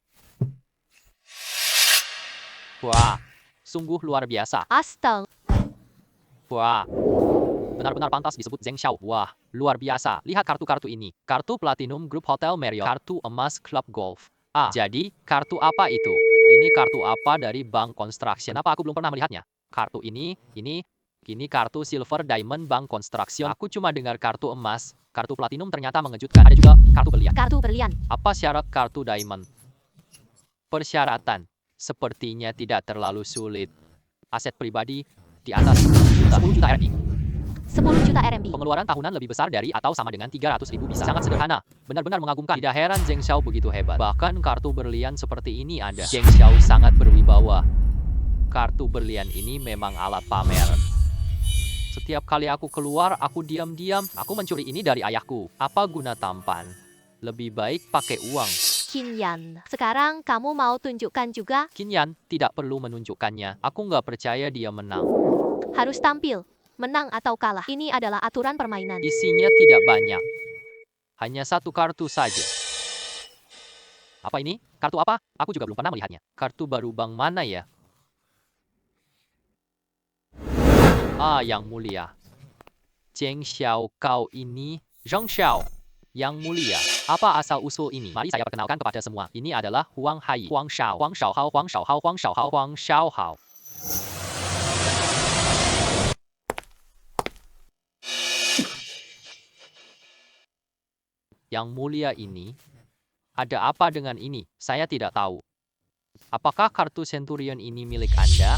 Wah, sungguh luar biasa. Astaga. Wah, benar-benar pantas disebut Zheng Xiao. Wah, luar biasa. Lihat kartu-kartu ini. Kartu Platinum Grup Hotel Marriott. Kartu emas Club Golf. Jadi kartu apa itu? Ini kartu apa dari Bank Construction? Apa aku belum pernah melihatnya? Kartu ini kartu Silver Diamond Bank Construction. Aku cuma dengar kartu emas. Kartu Platinum ternyata mengejutkan. Ada juga kartu berlian. Kartu berlian. Apa syarat kartu Diamond? Persyaratan. Sepertinya tidak terlalu sulit. Aset pribadi di atas 10 juta RMB. 10 juta RMB. Pengeluaran tahunan lebih besar dari atau sama dengan 300.000 bisa. Sangat sederhana. Benar-benar mengagumkan. Tidak heran Zheng Xiao begitu hebat. Bahkan kartu berlian seperti ini ada. Zheng Xiao sangat berwibawa. Kartu berlian ini memang alat pamer. Setiap kali aku keluar, aku diam-diam. Aku mencuri ini dari ayahku. Apa guna tampan? Lebih baik pakai uang. Kinyan, sekarang kamu mau tunjukkan juga? Kinyan tidak perlu menunjukkannya. Aku nggak percaya dia menang. Harus tampil. Menang atau kalah. Ini adalah aturan permainan. Isinya tidak banyak. Hanya satu kartu saja. Apa ini? Kartu apa? Aku juga belum pernah melihatnya. Kartu baru bank mana ya? Yang mulia. Zheng Xiao kau ini. Zheng Xiao. Yang mulia. Apa asal-usul ini? Mari saya perkenalkan kepada semua. Ini adalah Huang Hai. Huang Xiao. Huang Xiaohao. Huang Xiaohao. Huang Xiaohao. Huang Xiaohao. Yang mulia ini, ada apa dengan ini? Saya tidak tahu. Apakah kartu Centurion ini milik Anda?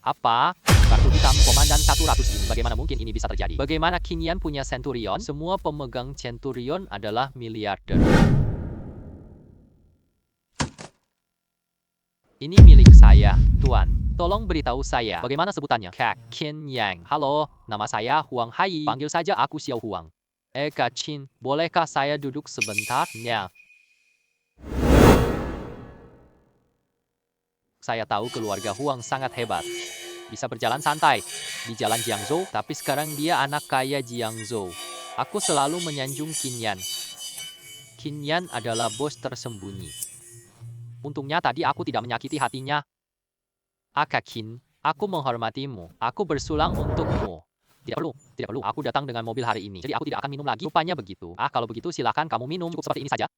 Apa? Kartu hitam Komandan 100 ini. Bagaimana mungkin ini bisa terjadi? Bagaimana Kinyan punya Centurion? Semua pemegang Centurion adalah miliarder. Ini milik saya, Tuan. Tolong beritahu saya, bagaimana sebutannya? Kak Kinyan. Halo, nama saya Huang Hai. Panggil saja aku Xiao Huang. Kak Qin, bolehkah saya duduk sebentar? Ya. Saya tahu keluarga Huang sangat hebat. Bisa berjalan santai di jalan Jiangzhou, tapi sekarang dia anak kaya Jiangzhou. Aku selalu menyanjung Kinyan. Kinyan adalah bos tersembunyi. Untungnya tadi aku tidak menyakiti hatinya. Kak Qin, aku menghormatimu. Aku bersulang untukmu. Tidak perlu. Aku datang dengan mobil hari ini. Jadi aku tidak akan minum lagi. Rupanya begitu. Kalau begitu silakan kamu minum. Cukup seperti ini saja.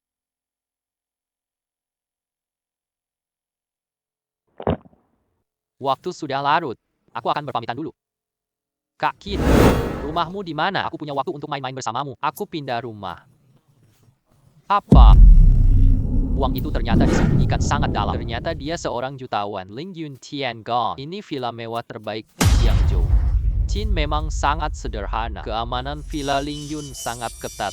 Waktu sudah larut. Aku akan berpamitan dulu. Kak Qin, rumahmu di mana? Aku punya waktu untuk main-main bersamamu. Aku pindah rumah. Apa? Uang itu ternyata disembunyikan sangat dalam. Ternyata dia seorang jutawan. Ling Yun Tiangong. Ini villa mewah terbaik di Jiangzhou. Qin memang sangat sederhana. Keamanan Villa Ling Yun sangat ketat.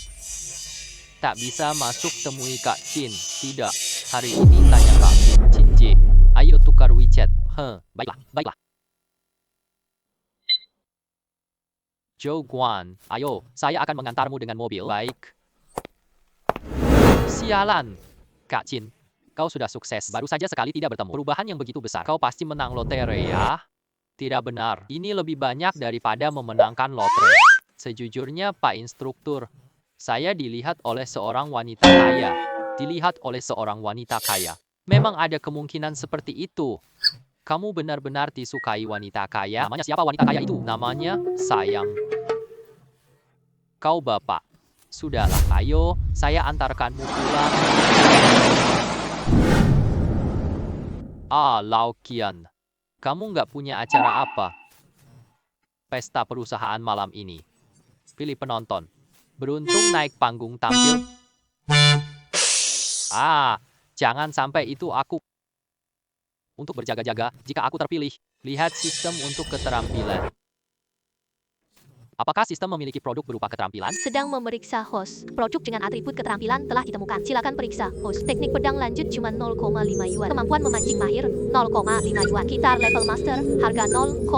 Tak bisa masuk temui Kak Qin. Tidak. Hari ini tanya Kak Qin J. Ayo tukar WeChat. Baiklah. Zhou Guan, ayo, saya akan mengantarmu dengan mobil. Baik. Sialan. Kak Qin, kau sudah sukses. Baru saja sekali tidak bertemu. Perubahan yang begitu besar. Kau pasti menang lotre ya? Tidak benar. Ini lebih banyak daripada memenangkan lotre. Sejujurnya, Pak Instruktur, saya dilihat oleh seorang wanita kaya. Memang ada kemungkinan seperti itu. Kamu benar-benar disukai wanita kaya. Namanya siapa wanita kaya itu? Namanya Sayang. Kau bapak. Sudahlah, ayo, saya antarkanmu pulang. Lau Qian. Kamu nggak punya acara apa? Pesta perusahaan malam ini. Pilih penonton. Beruntung naik panggung tampil. Jangan sampai itu aku. Untuk berjaga-jaga, jika aku terpilih, lihat sistem untuk keterampilan. Apakah sistem memiliki produk berupa keterampilan? Sedang memeriksa host. Produk dengan atribut keterampilan telah ditemukan. Silakan periksa host. Teknik pedang lanjut cuma 0,5 yuan. Kemampuan memancing mahir 0,5 yuan. Gitar level master harga 0,8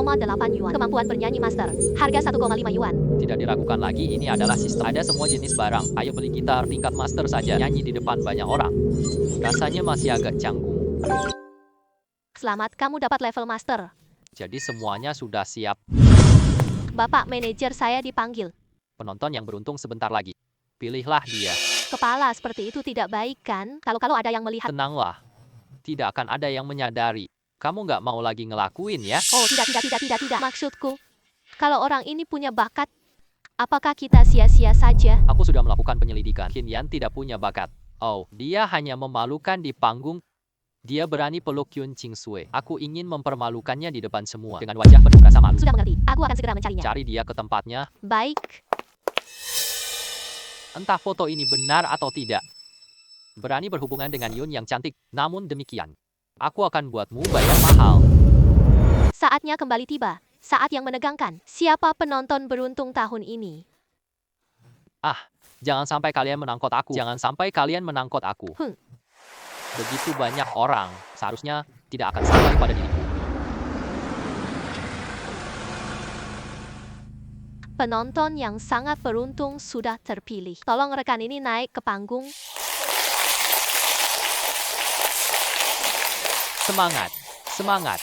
yuan. Kemampuan bernyanyi master harga 1,5 yuan. Tidak diragukan lagi, ini adalah sistem. Ada semua jenis barang. Ayo beli gitar tingkat master saja. Nyanyi di depan banyak orang. Rasanya masih agak canggung. Selamat, kamu dapat level master. Jadi semuanya sudah siap. Bapak manajer saya dipanggil. Penonton yang beruntung sebentar lagi. Pilihlah dia. Kepala seperti itu tidak baik kan? Kalau ada yang melihat. Tenanglah. Tidak akan ada yang menyadari. Kamu nggak mau lagi ngelakuin ya? Oh, tidak. Maksudku, kalau orang ini punya bakat, apakah kita sia-sia saja? Aku sudah melakukan penyelidikan. Qin Yan tidak punya bakat. Oh, dia hanya memalukan di panggung. Dia berani peluk Yun Qingsui. Aku ingin mempermalukannya di depan semua. Dengan wajah penuh rasa malu. Sudah mengerti. Aku akan segera mencarinya. Cari dia ke tempatnya. Baik. Entah foto ini benar atau tidak. Berani berhubungan dengan Yun yang cantik. Namun demikian, aku akan buatmu bayar mahal. Saatnya kembali tiba. Saat yang menegangkan. Siapa penonton beruntung tahun ini? Jangan sampai kalian menangkot aku. Jangan sampai kalian menangkot aku. Begitu banyak orang, seharusnya tidak akan sampai pada diriku. Penonton yang sangat beruntung sudah terpilih. Tolong rekan ini naik ke panggung. Semangat, semangat.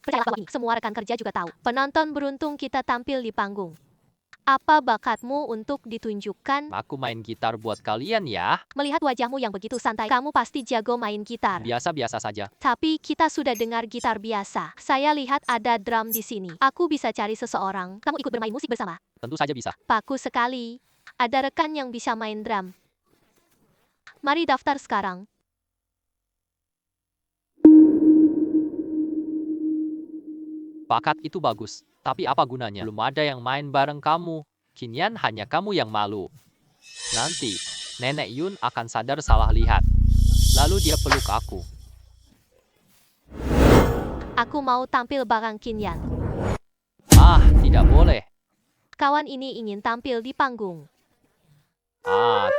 Percayalah bahwa ini, semua rekan kerja juga tahu. Penonton beruntung kita tampil di panggung. Apa bakatmu untuk ditunjukkan? Aku main gitar buat kalian ya. Melihat wajahmu yang begitu santai, kamu pasti jago main gitar. Biasa-biasa saja. Tapi kita sudah dengar gitar biasa. Saya lihat ada drum di sini. Aku bisa cari seseorang. Kamu ikut bermain musik bersama? Tentu saja bisa. Bagus sekali. Ada rekan yang bisa main drum. Mari daftar sekarang. Bakat itu bagus, tapi apa gunanya? Belum ada yang main bareng kamu. Qin Yan, hanya kamu yang malu. Nanti, Nenek Yun akan sadar salah lihat. Lalu dia peluk aku. Aku mau tampil bareng Qin Yan. Tidak boleh. Kawan ini ingin tampil di panggung.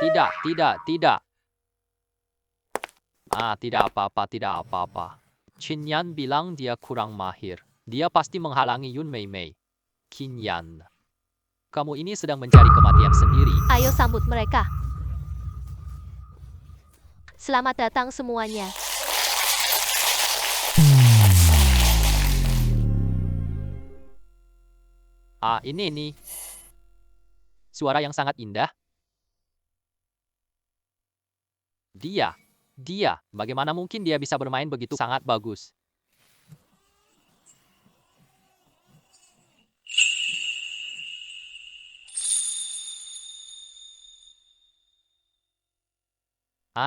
Tidak. Tidak apa-apa. Qin Yan bilang dia kurang mahir. Dia pasti menghalangi Yun Mei Mei. Qin Yan, kamu ini sedang mencari kematian sendiri. Ayo sambut mereka. Selamat datang semuanya. Ini. Suara yang sangat indah. Dia. Bagaimana mungkin dia bisa bermain begitu sangat bagus?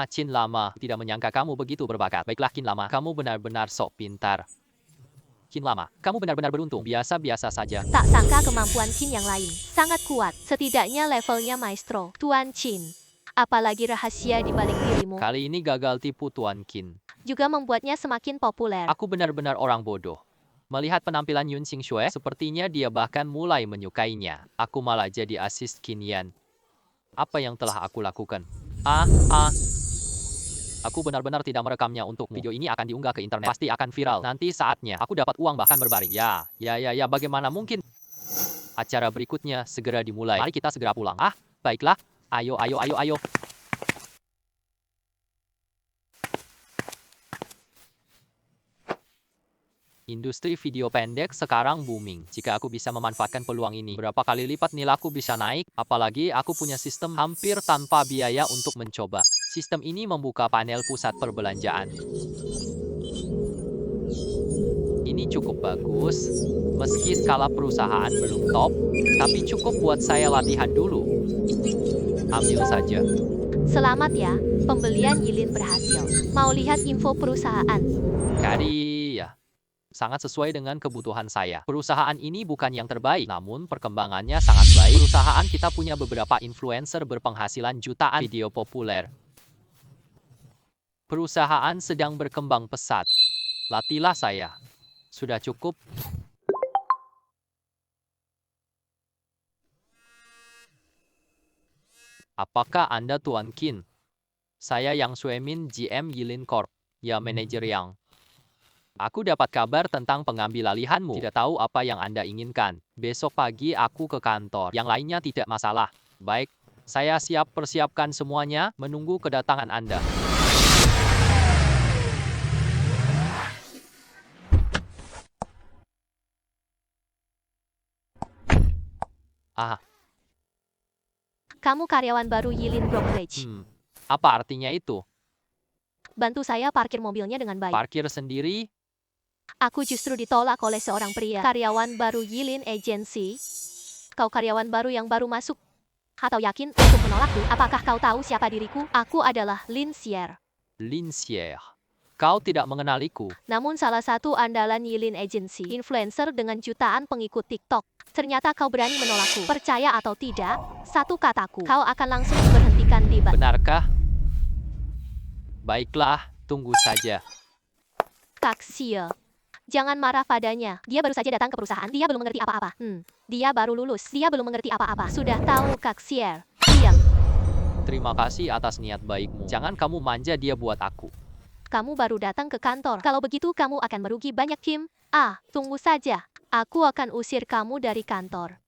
Qin Lama, tidak menyangka kamu begitu berbakat. Baiklah Qin Lama, kamu benar-benar sok pintar. Qin Lama, kamu benar-benar beruntung. Biasa-biasa saja. Tak sangka kemampuan Qin yang lain. Sangat kuat. Setidaknya levelnya maestro. Tuan Qin. Apalagi rahasia di balik dirimu. Kali ini gagal tipu Tuan Qin. Juga membuatnya semakin populer. Aku benar-benar orang bodoh. Melihat penampilan Yun Qingsui, sepertinya dia bahkan mulai menyukainya. Aku malah jadi asist Qin Yan. Apa yang telah aku lakukan? Aku benar-benar tidak merekamnya untukmu. Video ini akan diunggah ke internet. Pasti akan viral. Nanti saatnya aku dapat uang bahkan berbaring. Ya, bagaimana mungkin? Acara berikutnya segera dimulai. Mari kita segera pulang. Baiklah. Ayo. Industri video pendek sekarang booming. Jika aku bisa memanfaatkan peluang ini, berapa kali lipat nilaiku bisa naik? Apalagi aku punya sistem hampir tanpa biaya untuk mencoba. Sistem ini membuka panel pusat perbelanjaan. Ini cukup bagus. Meski skala perusahaan belum top, tapi cukup buat saya latihan dulu. Ambil saja. Selamat ya, pembelian Yilin berhasil. Mau lihat info perusahaan? Sangat sesuai dengan kebutuhan saya. Perusahaan ini bukan yang terbaik, namun perkembangannya sangat baik. Perusahaan kita punya beberapa influencer berpenghasilan jutaan video populer. Perusahaan sedang berkembang pesat. Latihlah saya. Sudah cukup. Apakah Anda Tuan Qin? Saya Yang Suemin, GM Yilin Corp. Ya, manajer Yang. Aku dapat kabar tentang pengambil alihanmu. Tidak tahu apa yang Anda inginkan. Besok pagi aku ke kantor. Yang lainnya tidak masalah. Baik, saya siap persiapkan semuanya, menunggu kedatangan Anda. Ah, Kamu karyawan baru Yilin Brokerage. apa artinya itu? Bantu saya parkir mobilnya dengan baik. Parkir sendiri? Aku justru ditolak oleh seorang pria. Karyawan baru Yilin Agency. Kau karyawan baru yang baru masuk. Atau yakin untuk menolakku? Apakah kau tahu siapa diriku? Aku adalah Lin Xier. Lin Xier. Kau tidak mengenaliku. Namun salah satu andalan Yilin Agency. Influencer dengan jutaan pengikut TikTok. Ternyata kau berani menolakku. Percaya atau tidak, satu kataku. Kau akan langsung diberhentikan di Benarkah? Baiklah, tunggu saja. Kak Xie. Jangan marah padanya. Dia baru saja datang ke perusahaan. Dia belum mengerti apa-apa. Dia baru lulus. Dia belum mengerti apa-apa. Sudah tahu Kak Xie. Diam. Terima kasih atas niat baikmu. Jangan kamu manja dia buat aku. Kamu baru datang ke kantor. Kalau begitu kamu akan merugi banyak, Kim. Tunggu saja. Aku akan usir kamu dari kantor.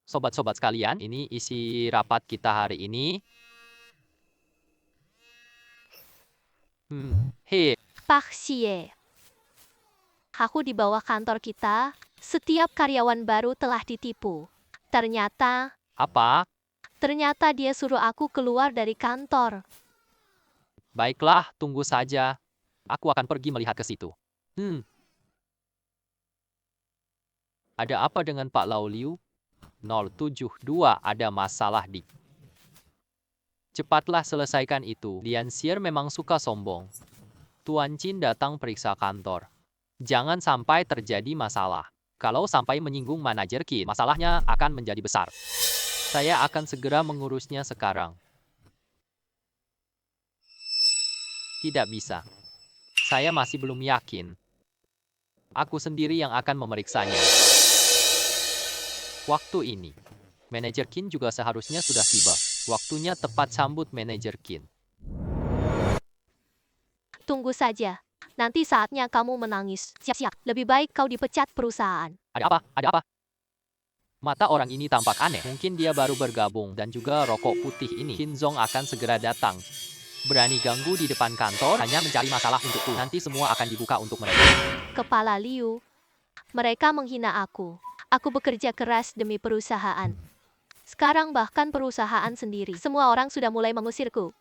Sobat-sobat sekalian, ini isi rapat kita hari ini. Hei, Pak Xie. Aku di bawah kantor kita. Setiap karyawan baru telah ditipu. Ternyata apa? dia suruh aku keluar dari kantor. Baiklah, tunggu saja. Aku akan pergi melihat ke situ. Ada apa dengan Pak Lau Liu? 072 ada masalah di. Cepatlah selesaikan itu. Lian Xier memang suka sombong. Tuan Qin datang periksa kantor. Jangan sampai terjadi masalah. Kalau sampai menyinggung manajer Qin, masalahnya akan menjadi besar. Saya akan segera mengurusnya sekarang. Tidak bisa. Saya masih belum yakin. Aku sendiri yang akan memeriksanya. Waktu ini, manajer Qin juga seharusnya sudah tiba. Waktunya tepat sambut manajer Qin. Tunggu saja. Nanti saatnya kamu menangis. Siap-siap. Lebih baik kau dipecat perusahaan. Ada apa? Ada apa? Mata orang ini tampak aneh. Mungkin dia baru bergabung. Dan juga rokok putih ini. Qin Zong akan segera datang. Berani ganggu di depan kantor hanya mencari masalah untukku. Nanti semua akan dibuka untuk mereka. Kepala Liu. Mereka menghina aku. Aku bekerja keras demi perusahaan. Sekarang bahkan perusahaan sendiri. Semua orang sudah mulai mengusirku.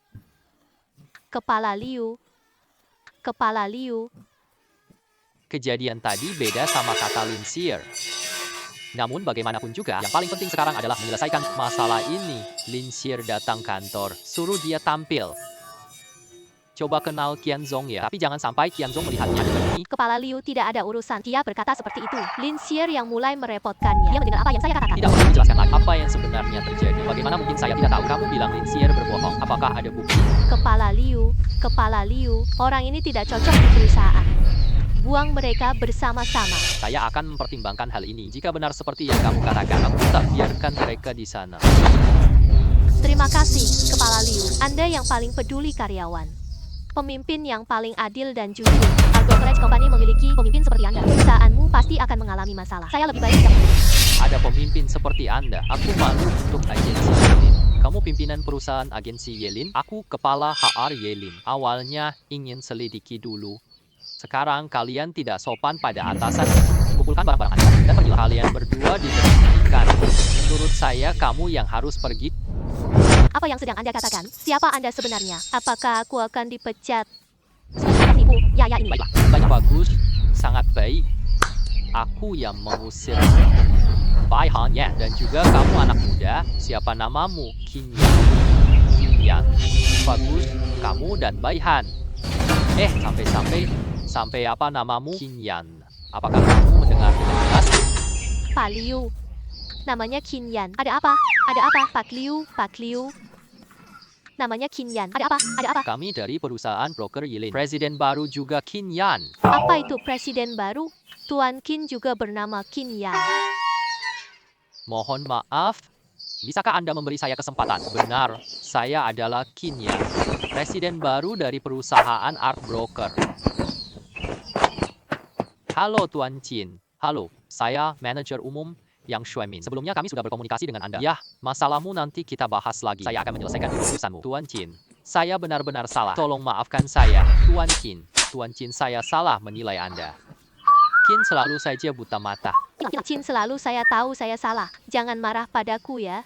Kepala Liu. Kejadian tadi beda sama kata Lin Xier. Namun bagaimanapun juga, yang paling penting sekarang adalah menyelesaikan masalah ini. Lin Xier datang kantor, suruh dia tampil. Coba kenal Qian Zong ya, tapi jangan sampai Qian Zong melihatnya dengan ini. Kepala Liu tidak ada urusan. Dia berkata seperti itu. Lin Xier yang mulai merepotkannya. Dia mendengar apa yang saya katakan. Tidak perlu dijelaskan lagi apa yang sebenarnya terjadi. Bagaimana mungkin saya tidak tahu? Kamu bilang Lin Xier berbohong. Apakah ada bukti? Kepala Liu, orang ini tidak cocok di perusahaan. Buang mereka bersama-sama. Saya akan mempertimbangkan hal ini. Jika benar seperti yang kamu katakan, aku tak biarkan mereka di sana. Terima kasih, Kepala Liu. Anda yang paling peduli karyawan. Pemimpin yang paling adil dan jujur. Argo College Company memiliki pemimpin seperti Anda. Perusahaanmu pasti akan mengalami masalah. Saya lebih baik tidak peduli. Ada pemimpin seperti Anda. Aku malu untuk agensi Yelin. Kamu pimpinan perusahaan agensi Yelin. Aku kepala HR Yelin. Awalnya ingin selidiki dulu. Sekarang kalian tidak sopan pada atasan. Kumpulkan barang-barang Anda dan pergilah. Kalian berdua diberhentikan. Menurut saya, kamu yang harus pergi. Apa yang sedang Anda katakan? Siapa Anda sebenarnya? Apakah aku akan dipecat? Seperti tipu. Ya ini. Baik, bagus. Sangat baik. Aku yang mengusir Bai Han-nya. Dan juga kamu anak muda. Siapa namamu? Qin Yan. Bagus. Kamu dan Bai Han. Sampai apa namamu? Qin Yan. Apakah kamu mendengar dengan jelas? Pak Liu. Namanya Qin Yan. Ada apa? Ada apa, Pak Liu? Namanya Qin Yan. Ada apa? Ada apa? Kami dari perusahaan broker Yilin. Presiden baru juga Qin Yan. Apa itu presiden baru? Tuan Qin juga bernama Qin Yan. Mohon maaf, bisakah Anda memberi saya kesempatan? Benar, saya adalah Qin Yan, presiden baru dari perusahaan Art Broker. Halo Tuan Qin. Halo, saya manajer umum Yang Shuemin. Sebelumnya kami sudah berkomunikasi dengan Anda. Ya, masalahmu nanti kita bahas lagi. Saya akan menyelesaikan urusanmu. Tuan Qin, saya benar-benar salah. Tolong maafkan saya. Tuan Qin, saya salah menilai Anda. Qin selalu saja buta mata. Qin selalu saya tahu saya salah. Jangan marah padaku ya.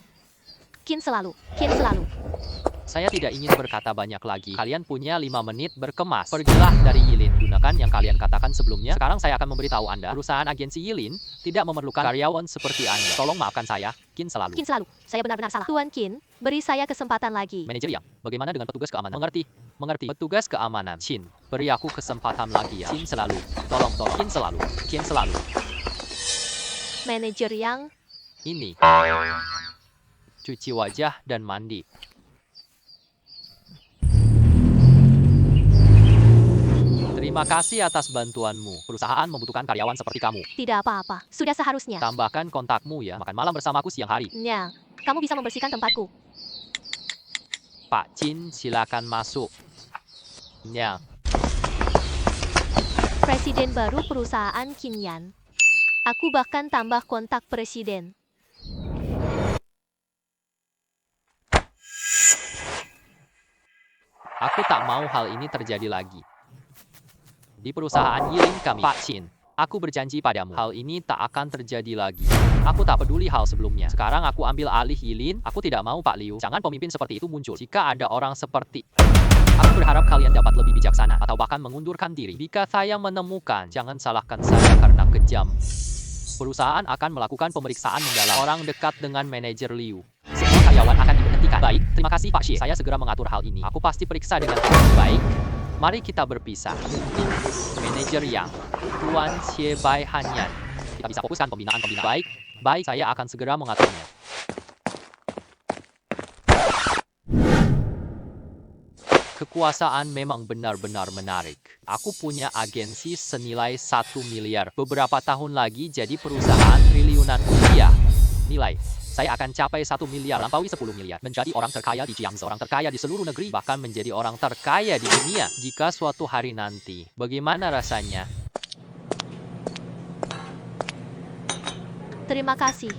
Qin selalu. Saya tidak ingin berkata banyak lagi. Kalian punya 5 menit berkemas. Pergilah dari Yilin. Gunakan yang kalian katakan sebelumnya. Sekarang saya akan memberitahu Anda. Perusahaan agensi Yilin tidak memerlukan karyawan seperti Anda. Tolong maafkan saya. Qin selalu. Saya benar-benar salah. Tuan Qin, beri saya kesempatan lagi. Manajer Yang, bagaimana dengan petugas keamanan? Mengerti? Petugas keamanan. Qin, beri aku kesempatan lagi ya. Qin selalu. Tolong. Qin selalu. Manajer Yang, Ini. Cuci wajah dan mandi. Terima kasih atas bantuanmu. Perusahaan membutuhkan karyawan seperti kamu. tidak apa-apa. Sudah seharusnya. Tambahkan kontakmu ya. Makan malam bersamaku siang hari. Nyang, kamu bisa membersihkan tempatku. Pak Qin, silakan masuk. Ya, Presiden baru perusahaan Qin Yan. Aku bahkan tambah kontak presiden. aku tak mau hal ini terjadi lagi. Di perusahaan Yilin kami, Pak Qin, aku berjanji padamu, hal ini tak akan terjadi lagi. Aku tak peduli hal sebelumnya. Sekarang aku ambil alih Yilin. Aku tidak mau Pak Liu. Jangan pemimpin seperti itu muncul. Jika ada orang seperti aku berharap kalian dapat lebih bijaksana atau bahkan mengundurkan diri. Jika saya menemukan, jangan salahkan saya karena kejam. Perusahaan akan melakukan pemeriksaan mendalam. Orang dekat dengan manajer Liu. Semua karyawan akan diberhentikan. Baik, terima kasih Pak Xie. Saya segera mengatur hal ini. Aku pasti periksa dengan baik. Mari kita berpisah. Manajer Yang, Tuan Xie Bai Hanyan. Kita bisa fokuskan pembinaan. Baik, saya akan segera mengaturnya. Kekuasaan memang benar-benar menarik. Aku punya agensi senilai 1 miliar. Beberapa tahun lagi jadi perusahaan triliunan rupiah. Nilai. Saya akan capai 1 miliar, lampaui 10 miliar. Menjadi orang terkaya di Jiangsu, orang terkaya di seluruh negeri, bahkan menjadi orang terkaya di dunia. Jika suatu hari nanti, bagaimana rasanya? Terima kasih.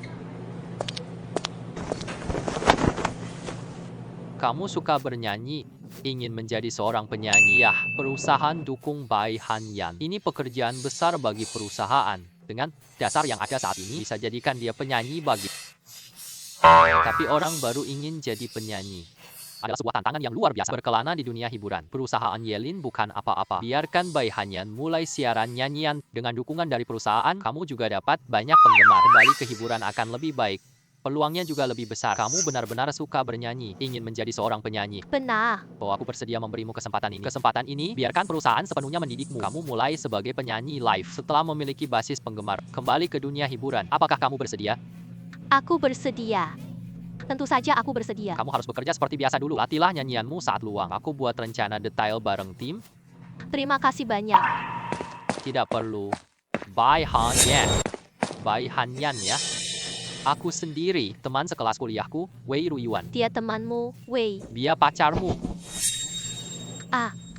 Kamu suka bernyanyi? Ingin menjadi seorang penyanyi? Yah, perusahaan dukung Bai Hanyan. Ini pekerjaan besar bagi perusahaan. Dengan dasar yang ada saat ini, bisa jadikan dia penyanyi bagi. Tapi orang baru ingin jadi penyanyi. Adalah sebuah tantangan yang luar biasa. Berkelana di dunia hiburan. Perusahaan Yilin bukan apa-apa. Biarkan Bai Hanyan mulai siaran nyanyian. Dengan dukungan dari perusahaan, kamu juga dapat banyak penggemar. Kembali ke hiburan akan lebih baik. Peluangnya juga lebih besar. Kamu benar-benar suka bernyanyi. Ingin menjadi seorang penyanyi. Benar. Oh, aku bersedia memberimu kesempatan ini. Kesempatan ini, biarkan perusahaan sepenuhnya mendidikmu. Kamu mulai sebagai penyanyi live. Setelah memiliki basis penggemar, kembali ke dunia hiburan. Apakah kamu bersedia? Aku bersedia. Tentu saja aku bersedia. Kamu harus bekerja seperti biasa dulu. Latihlah nyanyianmu saat luang. Aku buat rencana detail bareng tim. Terima kasih banyak. Tidak perlu. Bai Hanyan. Bai Hanyan ya. Aku sendiri, teman sekelas kuliahku, Wei Ruyuan. Dia temanmu, Wei. Dia pacarmu.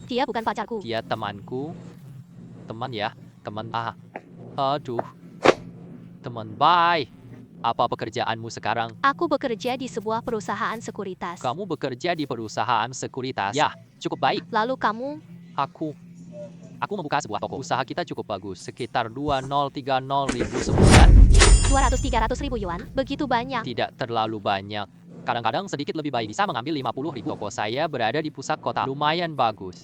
Dia bukan pacarku. Dia temanku. Teman ya. Teman. Aduh. Teman. Bye. Apa pekerjaanmu sekarang? Aku bekerja di sebuah perusahaan sekuritas. Kamu bekerja di perusahaan sekuritas. Ya, cukup baik. Lalu kamu? Aku membuka sebuah toko. Usaha kita cukup bagus. Sekitar 2030 ribu sebulan. 200-300 ribu yuan? Begitu banyak. Tidak terlalu banyak. Kadang-kadang sedikit lebih baik bisa mengambil 50 ribu. Toko saya berada di pusat kota. Lumayan bagus.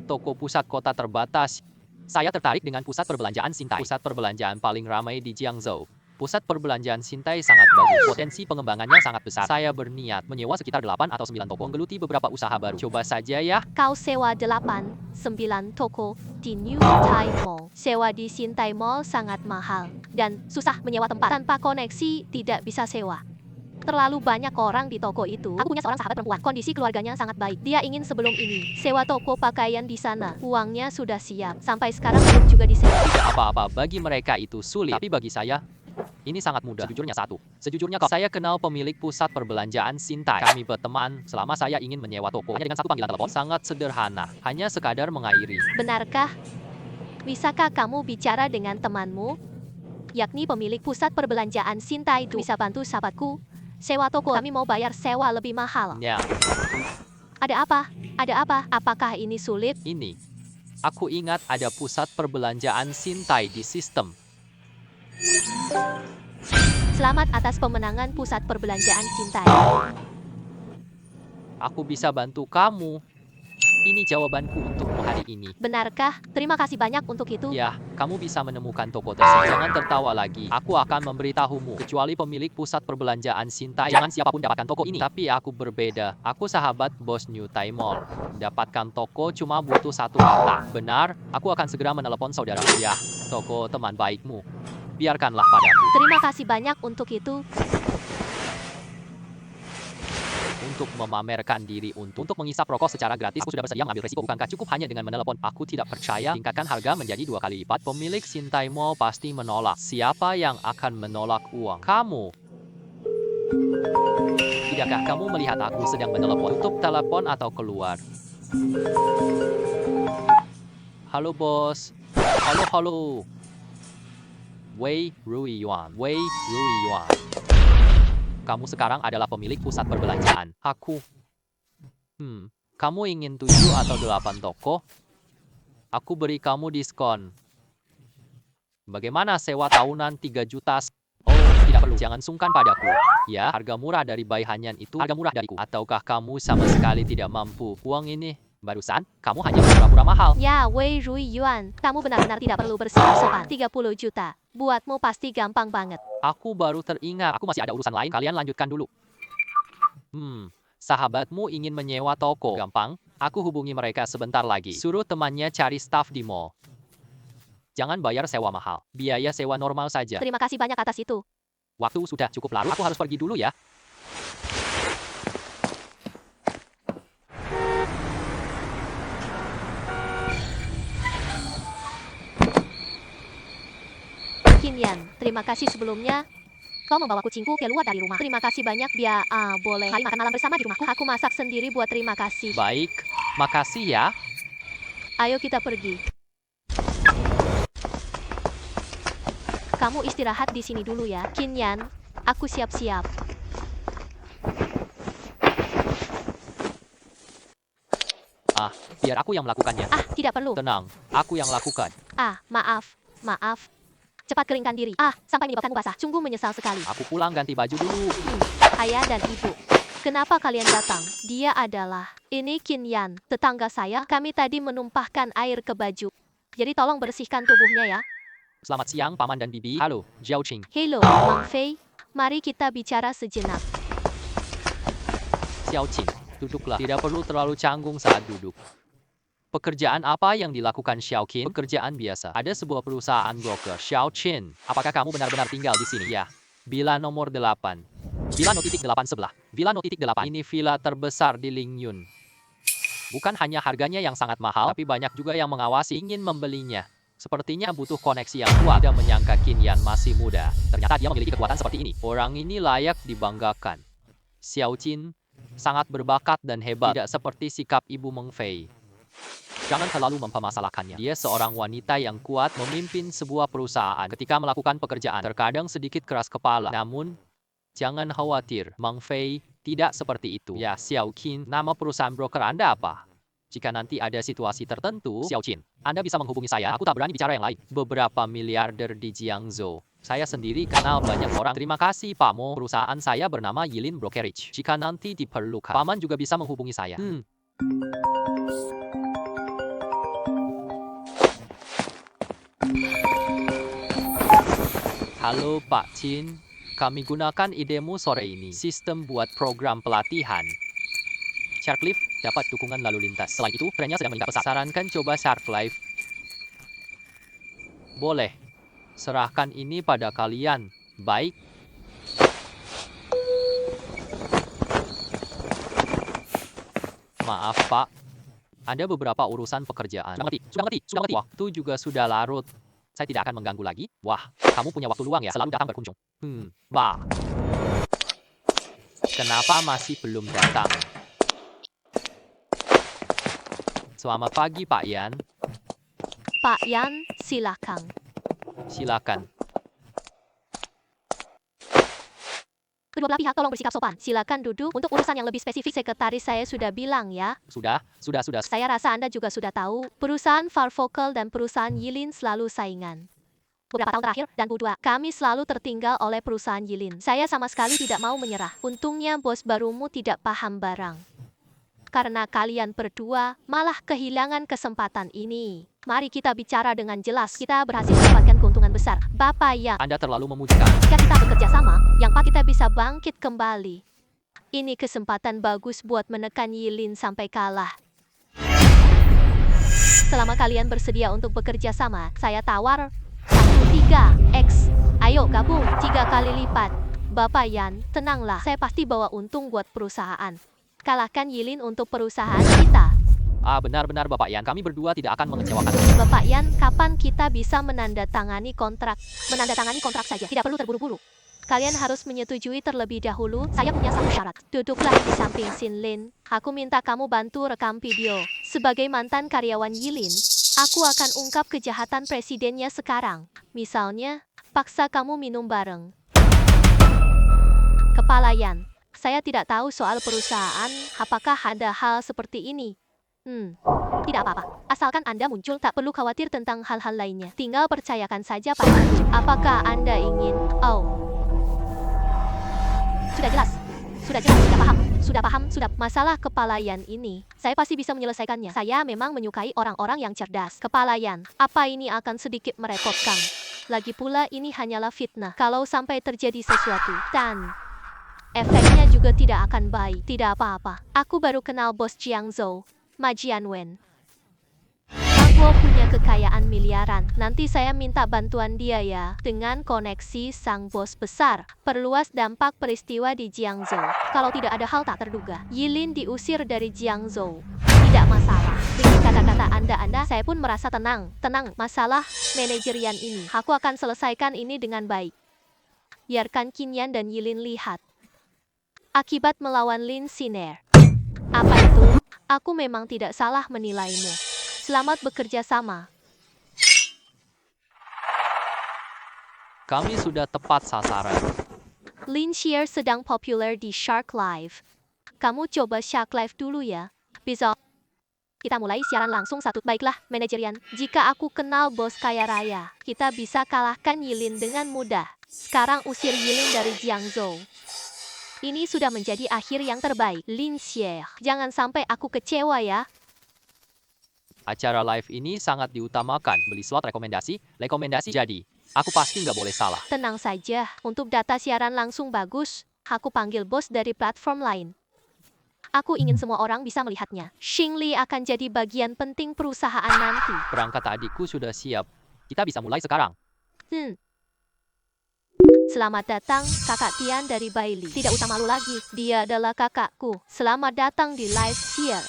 Toko pusat kota terbatas. Saya tertarik dengan pusat perbelanjaan Xintai. Pusat perbelanjaan paling ramai di Jiangsu. Pusat perbelanjaan Xintai sangat bagus. Potensi pengembangannya sangat besar. Saya berniat menyewa sekitar 8 atau 9 toko, menggeluti beberapa usaha baru. Coba saja ya. Kau sewa 8-9 toko di New Thai Mall. Sewa di Xintai Mall sangat mahal dan susah menyewa tempat. Tanpa koneksi tidak bisa sewa. Terlalu banyak orang di toko itu. Aku punya seorang sahabat perempuan. Kondisi keluarganya sangat baik. Dia ingin sebelum ini sewa toko pakaian di sana. Uangnya sudah siap. Sampai sekarang belum juga disewa. Tidak apa-apa, bagi mereka itu sulit. Tapi bagi saya, ini sangat mudah. Sejujurnya saya kenal pemilik pusat perbelanjaan Sintai. Kami berteman selama saya ingin menyewa toko. Hanya dengan satu panggilan telepon. Sangat sederhana. Hanya sekadar mengairi. Benarkah? Bisakah kamu bicara dengan temanmu? Yakni pemilik pusat perbelanjaan Sintai itu. Bisa bantu sahabatku? Sewa toko. Kami mau bayar sewa lebih mahal. Ya, Ada apa? Ada apa? Apakah ini sulit? ini. Aku ingat ada pusat perbelanjaan Sintai di sistem. Selamat atas pemenangan pusat perbelanjaan Sintai. Aku bisa bantu kamu. Ini jawabanku untukmu hari ini. Benarkah? Terima kasih banyak untuk itu. Ya, kamu bisa menemukan toko tersebut. Jangan tertawa lagi. Aku akan memberitahumu. Kecuali pemilik pusat perbelanjaan Sintai. Jangan siapapun dapatkan toko ini. Tapi aku berbeda. Aku sahabat bos New Tai Mall. Dapatkan toko cuma butuh satu kata. Benar, aku akan segera menelepon saudara. Ya, toko teman baikmu. Biarkanlah padaku. Terima kasih banyak untuk itu. Untuk memamerkan diri untuk mengisap rokok secara gratis, aku sudah bersedia mengambil resiko. Bukankah cukup hanya dengan menelepon? Aku tidak percaya. Tingkatkan harga menjadi 2 kali lipat. Pemilik Sintai Mall pasti menolak. Siapa yang akan menolak uang? Kamu. Tidakkah kamu melihat aku sedang menelepon? Tutup telepon atau keluar. Halo bos. Halo. Wei Ruiyuan. Kamu sekarang adalah pemilik pusat perbelanjaan. Aku. Kamu ingin 7 atau 8 toko? Aku beri kamu diskon. Bagaimana sewa tahunan 3 juta? Oh, tidak perlu. Jangan sungkan padaku. Ya, harga murah dari Bai Hanyan itu harga murah dariku. Ataukah kamu sama sekali tidak mampu? Uang ini, barusan, kamu hanya pura-pura mahal. Ya, Wei Rui Yuan, kamu benar-benar tidak perlu bersikap sopan. 30 juta. Buatmu pasti gampang banget. Aku baru teringat. Aku masih ada urusan lain. Kalian lanjutkan dulu. Sahabatmu ingin menyewa toko. Gampang. Aku hubungi mereka sebentar lagi. Suruh temannya cari staf di mall. Jangan bayar sewa mahal. Biaya sewa normal saja. Terima kasih banyak atas itu. Waktu sudah cukup larut. Aku harus pergi dulu ya. Yan, terima kasih sebelumnya. Kau membawa kucingku keluar dari rumah. Terima kasih banyak, Bia. Boleh. Mari makan malam bersama di rumahku. Aku masak sendiri buat terima kasih. Baik, makasih ya. Ayo kita pergi. Kamu istirahat di sini dulu ya, Yan. Aku siap-siap. Biar aku yang melakukannya. Tidak perlu. Tenang, aku yang lakukan. Maaf. Cepat keringkan diri. Sampai menyebabkanmu basah. Sungguh menyesal sekali. Aku pulang ganti baju dulu. Ayah dan ibu. Kenapa kalian datang? Dia adalah... Ini Yan, tetangga saya. Kami tadi menumpahkan air ke baju. Jadi tolong bersihkan tubuhnya ya. Selamat siang, Paman dan Bibi. Halo, Jiao Qing. Halo, Mang Fei. Mari kita bicara sejenak. Xiao Qing, duduklah. Tidak perlu terlalu canggung saat duduk. Pekerjaan apa yang dilakukan Xiao Qin? Pekerjaan biasa. Ada sebuah perusahaan broker. Xiao Qin, apakah kamu benar-benar tinggal di sini? Ya. Villa nomor 8. Villa No. 8 sebelah. Villa No. 8. Ini villa terbesar di Lingyun. Bukan hanya harganya yang sangat mahal, tapi banyak juga yang mengawasi ingin membelinya. Sepertinya butuh koneksi yang kuat. Tidak menyangka Qin Yan masih muda. Ternyata dia memiliki kekuatan seperti ini. Orang ini layak dibanggakan. Xiao Qin sangat berbakat dan hebat. Tidak seperti sikap Ibu Meng Fei. Jangan terlalu mempermasalahkannya. Dia seorang wanita yang kuat memimpin sebuah perusahaan. Ketika melakukan pekerjaan, terkadang sedikit keras kepala. Namun, jangan khawatir. Meng Fei tidak seperti itu. Ya, Xiao Qin, nama perusahaan broker Anda apa? Jika nanti ada situasi tertentu, Xiao Qin, Anda bisa menghubungi saya. Aku tak berani bicara yang lain. Beberapa miliarder di Jiangzhou. Saya sendiri kenal banyak orang. Terima kasih, Pak Mo. Perusahaan saya bernama Yilin Brokerage. Jika nanti diperlukan, Paman juga bisa menghubungi saya. Halo Pak Qin, kami gunakan idemu sore ini. Sistem buat program pelatihan. Sharklife dapat dukungan lalu lintas. Selain itu, trennya sedang meningkat pesat. Sarankan coba Sharklife. Boleh. Serahkan ini pada kalian. Baik. Maaf, Pak. Ada beberapa urusan pekerjaan. Sudah ngerti. Waktu juga sudah larut. Saya tidak akan mengganggu lagi. Wah, kamu punya waktu luang ya, selalu datang berkunjung. Bah. Kenapa masih belum datang? Selamat pagi, Pak Yan. Pak Yan, silakan. Silakan. Kedua belah pihak tolong bersikap sopan. Silakan duduk. Untuk urusan yang lebih spesifik, sekretaris saya sudah bilang ya. Sudah. Saya rasa Anda juga sudah tahu, perusahaan Farfocal dan perusahaan Yilin selalu saingan. Beberapa tahun terakhir dan kedua, kami selalu tertinggal oleh perusahaan Yilin. Saya sama sekali tidak mau menyerah. Untungnya bos barumu tidak paham barang. Karena kalian berdua malah kehilangan kesempatan ini. Mari kita bicara dengan jelas. Kita berhasil mendapatkan keuntungan besar. Bapak Yang, Anda terlalu memuji kami. jika kita bekerja sama, yang pak kita bisa bangkit kembali. Ini kesempatan bagus buat menekan Yilin sampai kalah. Selama kalian bersedia untuk bekerja sama, saya tawar 3x. Ayo gabung 3 kali lipat. Bapak Yan, tenanglah. Saya pasti bawa untung buat perusahaan. Kalahkan Yilin untuk perusahaan kita. Benar-benar Bapak Yan. Kami berdua tidak akan mengecewakan. Bapak Yan, kapan kita bisa menandatangani kontrak? Menandatangani kontrak saja, tidak perlu terburu-buru. Kalian harus menyetujui terlebih dahulu. Saya punya satu syarat. Duduklah di samping Sin Lin. Aku minta kamu bantu rekam video. Sebagai mantan karyawan Yilin, aku akan ungkap kejahatan presidennya sekarang. Misalnya, paksa kamu minum bareng. Kepala Yan, saya tidak tahu soal perusahaan. Apakah ada hal seperti ini? Tidak apa-apa. Asalkan Anda muncul, tak perlu khawatir tentang hal-hal lainnya. Tinggal percayakan saja padaku. Apakah Anda ingin? Sudah jelas. Sudah paham. Masalah Kepala Yan ini, saya pasti bisa menyelesaikannya. Saya memang menyukai orang-orang yang cerdas. Kepala Yan, apa ini akan sedikit merepotkan? Lagi pula ini hanyalah fitnah. Kalau sampai terjadi sesuatu, dan efeknya juga tidak akan baik. Tidak apa-apa. Aku baru kenal bos Jiangzhou, Ma Jianwen. Aku punya kekayaan miliaran. Nanti saya minta bantuan dia ya. Dengan koneksi sang bos besar. Perluas dampak peristiwa di Jiangzhou. Kalau tidak ada hal tak terduga, Yilin diusir dari Jiangzhou. Tidak masalah. Dengan kata-kata Anda, saya pun merasa tenang. Tenang, masalah manajerian ini. Aku akan selesaikan ini dengan baik. Biarkan Qinyan dan Yilin lihat. Akibat melawan Lin Siner. Apa itu? Aku memang tidak salah menilaimu. Selamat bekerja sama. Kami sudah tepat sasaran. Lin Xier sedang populer di Shark Live. Kamu coba Shark Live dulu ya. Bisa. Kita mulai siaran langsung satu. Baiklah, manajerian. Jika aku kenal bos kaya raya, kita bisa kalahkan Yilin dengan mudah. Sekarang usir Yilin dari Jiangzhou. Ini sudah menjadi akhir yang terbaik. Lin Xier, jangan sampai aku kecewa ya. Acara live ini sangat diutamakan. Beli slot rekomendasi jadi. Aku pasti nggak boleh salah. Tenang saja, untuk data siaran langsung bagus, aku panggil bos dari platform lain. Aku ingin semua orang bisa melihatnya. Xingli akan jadi bagian penting perusahaan nanti. Perangkat adikku sudah siap. Kita bisa mulai sekarang. Selamat datang, kakak Tian dari Bailey. Tidak usah malu lagi, dia adalah kakakku. Selamat datang di live Xier.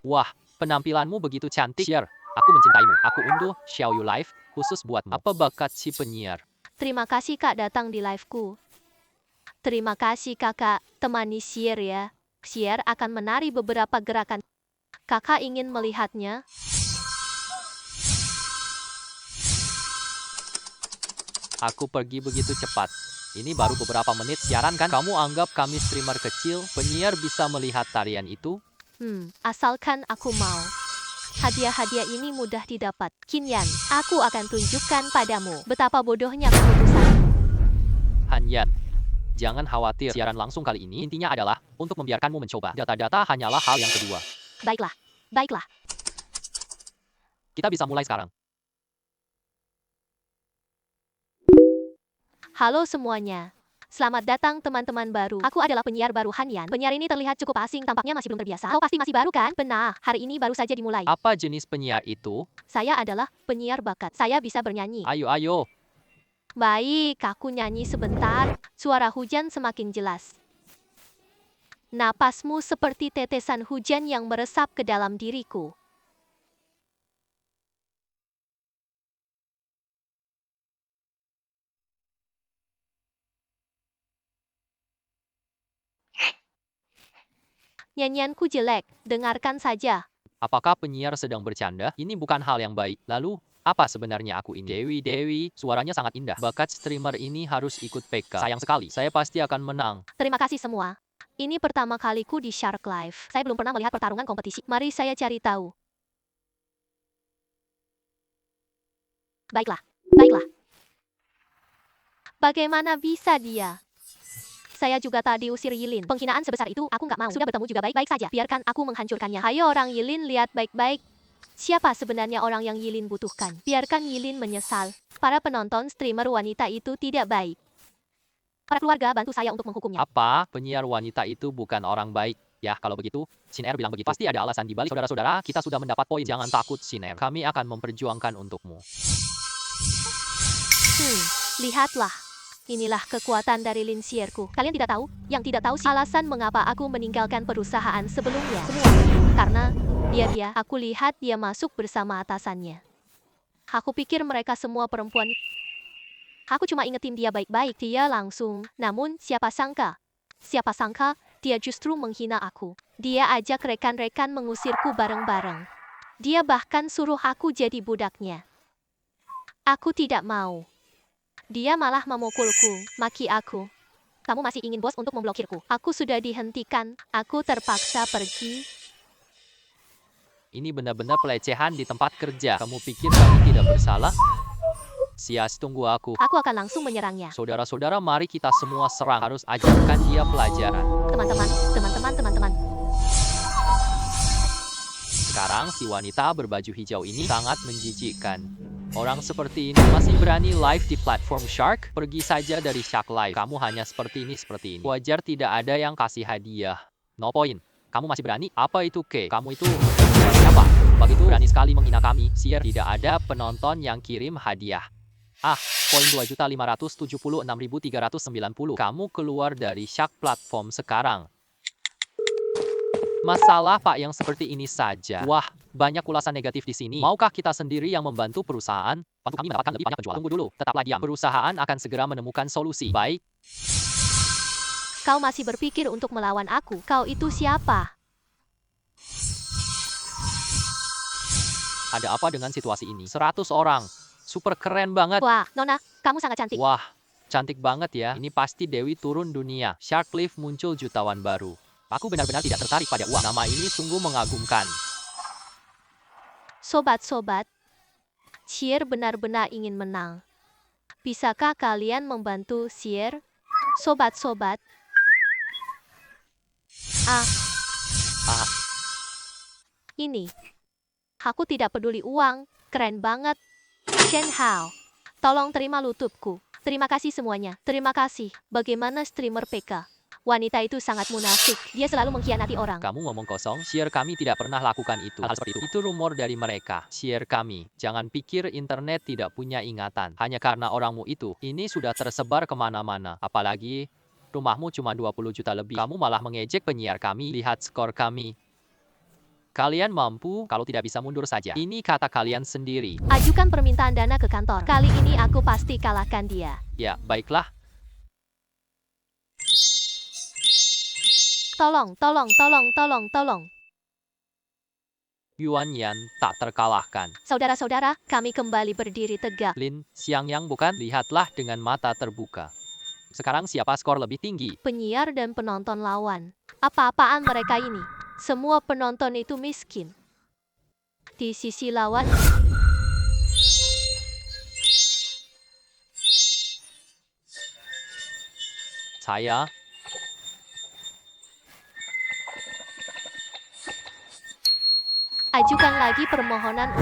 Wah, penampilanmu begitu cantik, Xier. Aku mencintaimu. Aku unduh Xiaoyu Live khusus buatmu. Apa bakat si penyiar? Terima kasih kak datang di liveku. Terima kasih kakak, temani Xier ya. Xier akan menari beberapa gerakan. Kakak ingin melihatnya? Aku pergi begitu cepat. Ini baru beberapa menit siaran kan? Kamu anggap kami streamer kecil, penyiar bisa melihat tarian itu? Asalkan aku mau. Hadiah-hadiah ini mudah didapat. Qinyan, aku akan tunjukkan padamu betapa bodohnya keputusan. Hanyan, jangan khawatir. Siaran langsung kali ini intinya adalah untuk membiarkanmu mencoba. Data-data hanyalah hal yang kedua. Baiklah. Kita bisa mulai sekarang. Halo semuanya. Selamat datang teman-teman baru. Aku adalah penyiar baru Hanyan. Penyiar ini terlihat cukup asing, tampaknya masih belum terbiasa. Kau pasti masih baru kan? Benar, hari ini baru saja dimulai. Apa jenis penyiar itu? Saya adalah penyiar bakat. Saya bisa bernyanyi. Ayo. Baik, aku nyanyi sebentar. Suara hujan semakin jelas. Napasmu seperti tetesan hujan yang meresap ke dalam diriku. Nyanyianku jelek, dengarkan saja. Apakah penyiar sedang bercanda? Ini bukan hal yang baik. Lalu, apa sebenarnya aku ini? Dewi, suaranya sangat indah. Bakat streamer ini harus ikut PK. Sayang sekali, saya pasti akan menang. Terima kasih semua. Ini pertama kaliku di Shark Life. Saya belum pernah melihat pertarungan kompetisi. Mari saya cari tahu. Baiklah. Bagaimana bisa dia? Saya juga tadi usir Yilin. Penghinaan sebesar itu aku nggak mau. Sudah bertemu juga baik-baik saja. Biarkan aku menghancurkannya. Hayo orang Yilin, lihat baik-baik. Siapa sebenarnya orang yang Yilin butuhkan? Biarkan Yilin menyesal. Para penonton streamer wanita itu tidak baik. Para keluarga, bantu saya untuk menghukumnya. Apa? Penyiar wanita itu bukan orang baik. Ya, kalau begitu, Shin-er bilang begitu. Pasti ada alasan di balik. Saudara-saudara, kita sudah mendapat poin. Jangan takut, Shin-er. Kami akan memperjuangkan untukmu. Lihatlah. Inilah kekuatan dari Lin Xierku. Kalian tidak tahu? Yang tidak tahu sih alasan mengapa aku meninggalkan perusahaan sebelumnya. Semua. Karena dia, aku lihat dia masuk bersama atasannya. Aku pikir mereka semua perempuan. Aku cuma ingetin dia baik-baik. Dia langsung. Namun siapa sangka dia justru menghina aku. Dia ajak rekan-rekan mengusirku bareng-bareng. Dia bahkan suruh aku jadi budaknya. Aku tidak mau. Dia malah memukulku, maki aku. Kamu masih ingin bos untuk memblokirku? Aku sudah dihentikan, aku terpaksa pergi. Ini benar-benar pelecehan di tempat kerja. Kamu pikir kamu tidak bersalah? Sias, tunggu aku. Aku akan langsung menyerangnya. Saudara-saudara, mari kita semua serang. Harus ajarkan dia pelajaran. Teman-teman. Sekarang si wanita berbaju hijau ini sangat menjijikkan. Orang seperti ini masih berani live di platform Shark? Pergi saja dari Shark Live. Kamu hanya seperti ini. Wajar tidak ada yang kasih hadiah. No point. Kamu masih berani? Apa itu K? Kamu itu siapa? Begitu berani sekali menghina kami. Siar, tidak ada penonton yang kirim hadiah. Poin 2.576.390. Kamu keluar dari Shark platform sekarang. Masalah Pak yang seperti ini saja. Wah, banyak ulasan negatif di sini. Maukah kita sendiri yang membantu perusahaan? Bantu kami mendapatkan lebih banyak penjualan. Tunggu dulu, tetaplah diam. Perusahaan akan segera menemukan solusi. Baik. Kau masih berpikir untuk melawan aku? Kau itu siapa? Ada apa dengan situasi ini? 100 orang. Super keren banget. Wah, Nona, kamu sangat cantik. Wah, cantik banget ya. Ini pasti Dewi turun dunia. Shark Cliff muncul jutawan baru. Aku benar-benar tidak tertarik pada uang. Nama ini sungguh mengagumkan. Sobat-sobat, Xier benar-benar ingin menang. Bisakah kalian membantu Xier? Sobat-sobat. Ini. Aku tidak peduli uang. Keren banget. Shen Hao. Tolong terima lututku. Terima kasih semuanya. Terima kasih. Bagaimana streamer PK? Wanita itu sangat munafik. Dia selalu mengkhianati orang. Kamu ngomong kosong. Share kami tidak pernah lakukan itu. Hal seperti itu. Itu rumor dari mereka. Share kami. Jangan pikir internet tidak punya ingatan. Hanya karena orangmu itu. Ini sudah tersebar kemana-mana. Apalagi rumahmu cuma 20 juta lebih. Kamu malah mengejek penyiar kami. Lihat skor kami. Kalian mampu, kalau tidak bisa mundur saja. Ini kata kalian sendiri. Ajukan permintaan dana ke kantor. Kali ini aku pasti kalahkan dia. Ya, baiklah. Tolong. Yuan Yan tak terkalahkan. Saudara-saudara, kami kembali berdiri tegak. Lin Xiangyang bukan? Lihatlah dengan mata terbuka. Sekarang siapa skor lebih tinggi? Penyiar dan penonton lawan. Apa-apaan mereka ini? Semua penonton itu miskin. Di sisi lawan, Saya ajukan lagi permohonan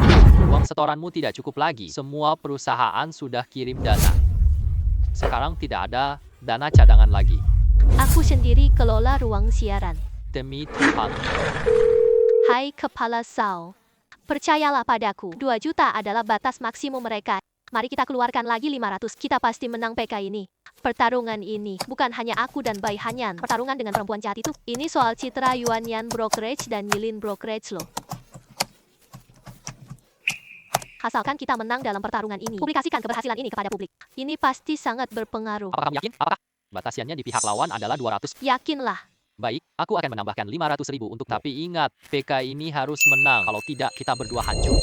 uang setoranmu tidak cukup lagi. Semua perusahaan sudah kirim dana. Sekarang tidak ada dana cadangan lagi. Aku sendiri kelola ruang siaran. Demi Tuhan. Hai Kepala Sao. Percayalah padaku, 2 juta adalah batas maksimum mereka. Mari kita keluarkan lagi 500. Kita pasti menang PK ini. Pertarungan ini bukan hanya aku dan Bai Hanyan. Pertarungan dengan perempuan jahat itu. Ini soal citra Yuan Yan Brokerage dan Yilin Brokerage loh. Asalkan kita menang dalam pertarungan ini. Publikasikan keberhasilan ini kepada publik. Ini pasti sangat berpengaruh. Apakah kamu yakin? Apakah batasannya di pihak lawan adalah 200? Yakinlah. Baik, aku akan menambahkan 500.000 untuk tapi ingat, PK ini harus menang. Kalau tidak, kita berdua hancur.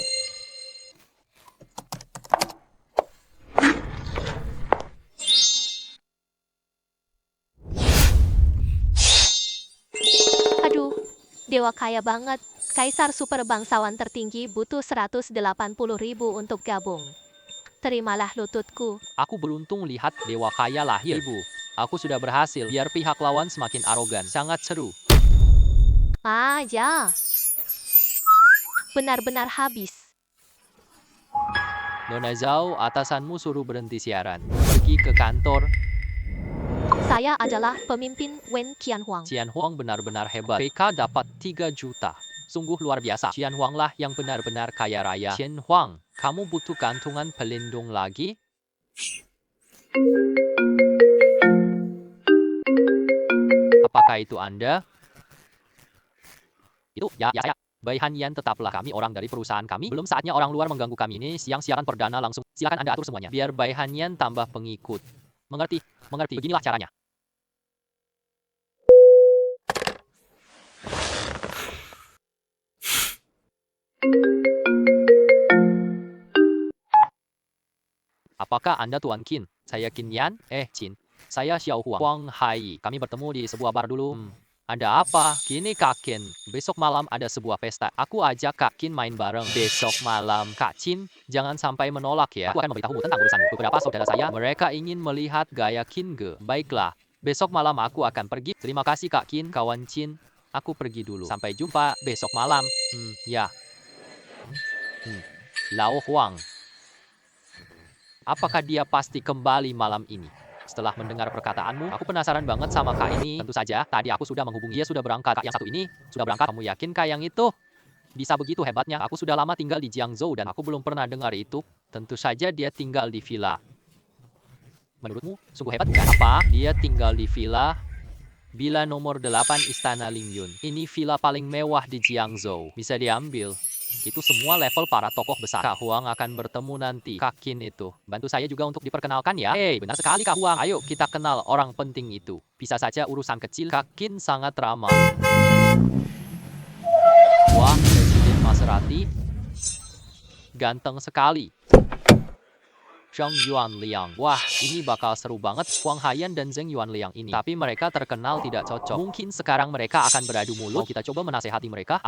Aduh, dewa kaya banget. Kaisar super bangsawan tertinggi butuh 180.000 untuk gabung. Terimalah lututku. Aku beruntung lihat dewa kaya lahir, Ibu. Aku sudah berhasil, biar pihak lawan semakin arogan. Sangat seru. Ya. Benar-benar habis. Nona Zhao, atasanmu suruh berhenti siaran. Pergi ke kantor. Saya adalah pemimpin Wen Qianhuang. Qian Huang benar-benar hebat. PK dapat 3 juta. Sungguh luar biasa. Qian Huang lah yang benar-benar kaya raya. Qian Huang, kamu butuh gantungan pelindung lagi? Apakah itu Anda? Itu, ya saya. Bai Hanyan, tetaplah kami orang dari perusahaan kami. Belum saatnya orang luar mengganggu kami. Ini siang siaran perdana langsung. Silakan Anda atur semuanya. Biar Bai Hanyan tambah pengikut. Mengerti? Mengerti. Beginilah caranya. Apakah Anda Tuan Qin? Saya Qin Yan. Qin. Saya Xiao Huang. Huang Hai. Kami bertemu di sebuah bar dulu. Ada apa? Gini Kak Qin. Besok malam ada sebuah pesta. Aku ajak Kak Qin main bareng. Besok malam. Kak Qin, jangan sampai menolak ya. Aku akan memberitahumu tentang urusanmu. Beberapa saudara saya, mereka ingin melihat gaya Qin Ge. Baiklah. Besok malam aku akan pergi. Terima kasih Kak Qin, kawan Qin. Aku pergi dulu. Sampai jumpa besok malam. Ya. Lao Huang. Apakah dia pasti kembali malam ini? Setelah mendengar perkataanmu, aku penasaran banget sama Kak ini. Tentu saja, tadi aku sudah menghubungi dia sudah berangkat. Kak yang satu ini sudah berangkat. Kamu yakin Kak yang itu bisa begitu hebatnya? Aku sudah lama tinggal di Jiangzhou dan aku belum pernah dengar itu. Tentu saja dia tinggal di villa. Menurutmu, sungguh hebat bukan? Apa? Dia tinggal di villa? Villa nomor 8 Istana Lingyun. Ini villa paling mewah di Jiangzhou. Bisa diambil. Itu semua level para tokoh besar. Kak Huang akan bertemu nanti. Kak Qin itu. Bantu saya juga untuk diperkenalkan ya. Benar sekali Kak Huang. Ayo kita kenal orang penting itu. Bisa saja urusan kecil. Kak Qin sangat ramah. Wah, Presiden Maserati. Ganteng sekali. Zheng Yuanliang. Wah, ini bakal seru banget. Huang Haiyan dan Zheng Yuanliang ini. Tapi mereka terkenal tidak cocok. Mungkin sekarang mereka akan beradu mulut. Kita coba menasehati mereka.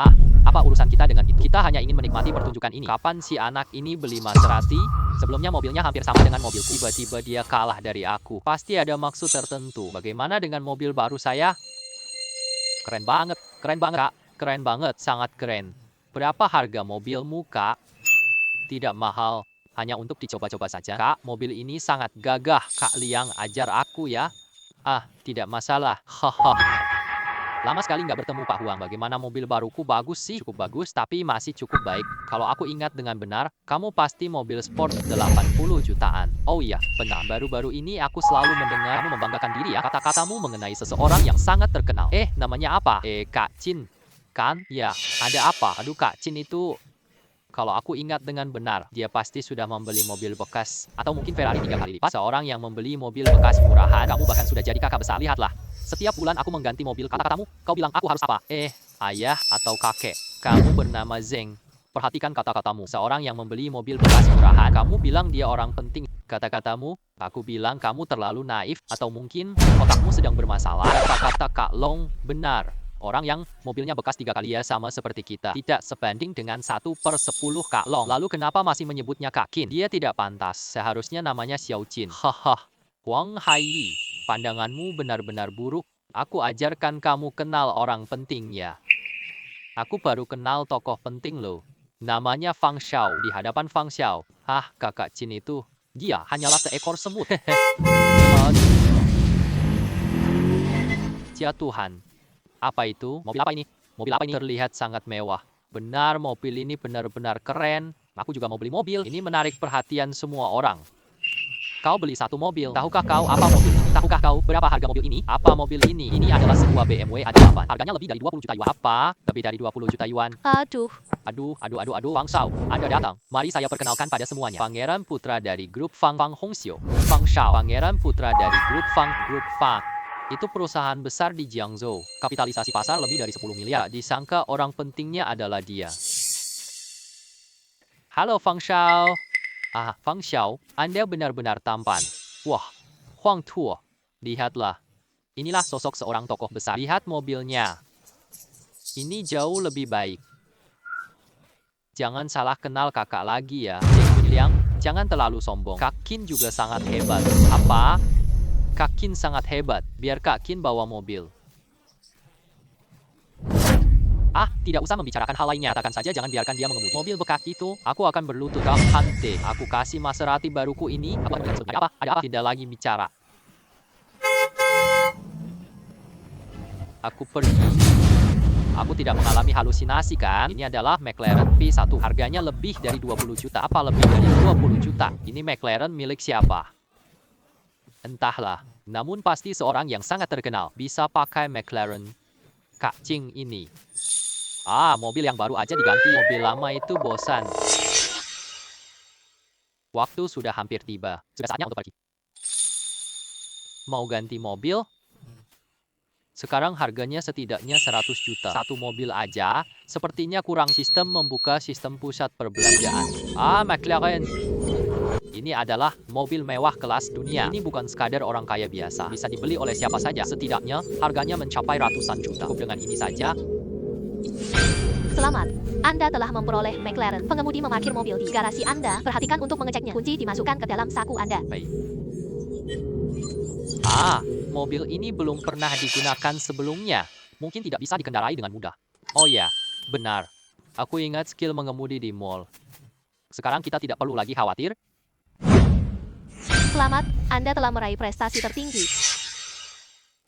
Apa urusan kita dengan itu? Kita hanya ingin menikmati pertunjukan ini. Kapan si anak ini beli Maserati? Sebelumnya mobilnya hampir sama dengan mobilku. Tiba-tiba dia kalah dari aku. Pasti ada maksud tertentu. Bagaimana dengan mobil baru saya? Keren banget. Keren banget, Kak. Keren banget. Sangat keren. Berapa harga mobilmu, Kak? Tidak mahal. Hanya untuk dicoba-coba saja. Kak, mobil ini sangat gagah. Kak Liang, ajar aku ya. Tidak masalah. Haha. Lama sekali nggak bertemu Pak Huang. Bagaimana mobil baruku? Bagus sih. Cukup bagus, tapi masih cukup baik. Kalau aku ingat dengan benar, kamu pasti mobil sport 80 jutaan. Oh iya, benar. Baru-baru ini aku selalu mendengar kamu membanggakan diri ya. Kata-katamu mengenai seseorang yang sangat terkenal. Namanya apa? Kak Qin. Kan? Ya, ada apa? Aduh, Kak Qin itu... Kalau aku ingat dengan benar, dia pasti sudah membeli mobil bekas. Atau mungkin Ferrari 3 kali lipat. Seorang yang membeli mobil bekas murahan. Kamu bahkan sudah jadi kakak besar. Lihatlah. Setiap bulan aku mengganti mobil. Kata-katamu, kau bilang aku harus apa? Ayah atau kakek. Kamu bernama Zeng. Perhatikan kata-katamu. Seorang yang membeli mobil bekas murahan. Kamu bilang dia orang penting. Kata-katamu, aku bilang kamu terlalu naif. Atau mungkin otakmu sedang bermasalah. Kata-kata Kak Long benar. Orang yang mobilnya bekas 3 kali ya sama seperti kita. Tidak sebanding dengan 1/10 Kak Long. Lalu kenapa masih menyebutnya Kak Qin? Dia tidak pantas. Seharusnya namanya Xiao Qin. Haha. Huang Hai. Pandanganmu benar-benar buruk. Aku ajarkan kamu kenal orang penting ya. Aku baru kenal tokoh penting loh. Namanya Fang Xiao. Di hadapan Fang Xiao. Kakak Qin itu. Dia hanyalah seekor semut. Ya Tuhan. Apa itu? Mobil apa ini? Mobil apa ini? Terlihat sangat mewah. Benar, mobil ini benar-benar keren. Aku juga mau beli mobil. Ini menarik perhatian semua orang. Kau beli satu mobil. Tahukah kau apa mobil ini? Tahukah kau berapa harga mobil ini? Apa mobil ini? Ini adalah sebuah BMW A8. Harganya lebih dari 20 juta yuan. Apa? Lebih dari 20 juta yuan. Aduh, Aduh, Fang Shao, Anda datang. Mari saya perkenalkan pada semuanya. Pangeran putra dari grup Fang Hongxiu. Fang Shao, pangeran putra dari grup Fang. Itu perusahaan besar di Jiangzhou. Kapitalisasi pasar lebih dari 10 miliar. Disangka orang pentingnya adalah dia. Halo Fang Shao. Fang Xiao, Anda benar-benar tampan. Wah, Huang Tuo. Lihatlah. Inilah sosok seorang tokoh besar. Lihat mobilnya. Ini jauh lebih baik. Jangan salah kenal kakak lagi ya. Zeng Liang, jangan terlalu sombong. Kak Qin juga sangat hebat. Apa? Kak Qin sangat hebat. Biar Kak Qin bawa mobil. Tidak usah membicarakan hal lainnya. Katakan saja jangan biarkan dia mengemudi. Mobil bekas itu, aku akan berlutut. Hante, aku kasih Maserati baruku ini. Ada apa? Tidak lagi bicara. Aku pergi. Aku tidak mengalami halusinasi kan? Ini adalah McLaren P1. Harganya lebih dari 20 juta. Apa lebih dari 20 juta? Ini McLaren milik siapa? Entahlah. Namun pasti seorang yang sangat terkenal. Bisa pakai McLaren Kak Qing ini. Mobil yang baru aja diganti. Mobil lama itu bosan. Waktu sudah hampir tiba. Sudah saatnya untuk pergi. Mau ganti mobil? Sekarang harganya setidaknya 100 juta. Satu mobil aja, sepertinya kurang. Sistem membuka sistem pusat perbelanjaan. McLaren. Ini adalah mobil mewah kelas dunia. Ini bukan sekadar orang kaya biasa. Bisa dibeli oleh siapa saja. Setidaknya harganya mencapai ratusan juta. Dengan ini saja. selamat. Anda telah memperoleh McLaren. Pengemudi memarkir mobil di garasi Anda. Perhatikan untuk mengeceknya. Kunci dimasukkan ke dalam saku Anda. Baik. Mobil ini belum pernah digunakan sebelumnya. Mungkin tidak bisa dikendarai dengan mudah. Oh ya, benar. Aku ingat skill mengemudi di mall. Sekarang kita tidak perlu lagi khawatir. Selamat, Anda telah meraih prestasi tertinggi.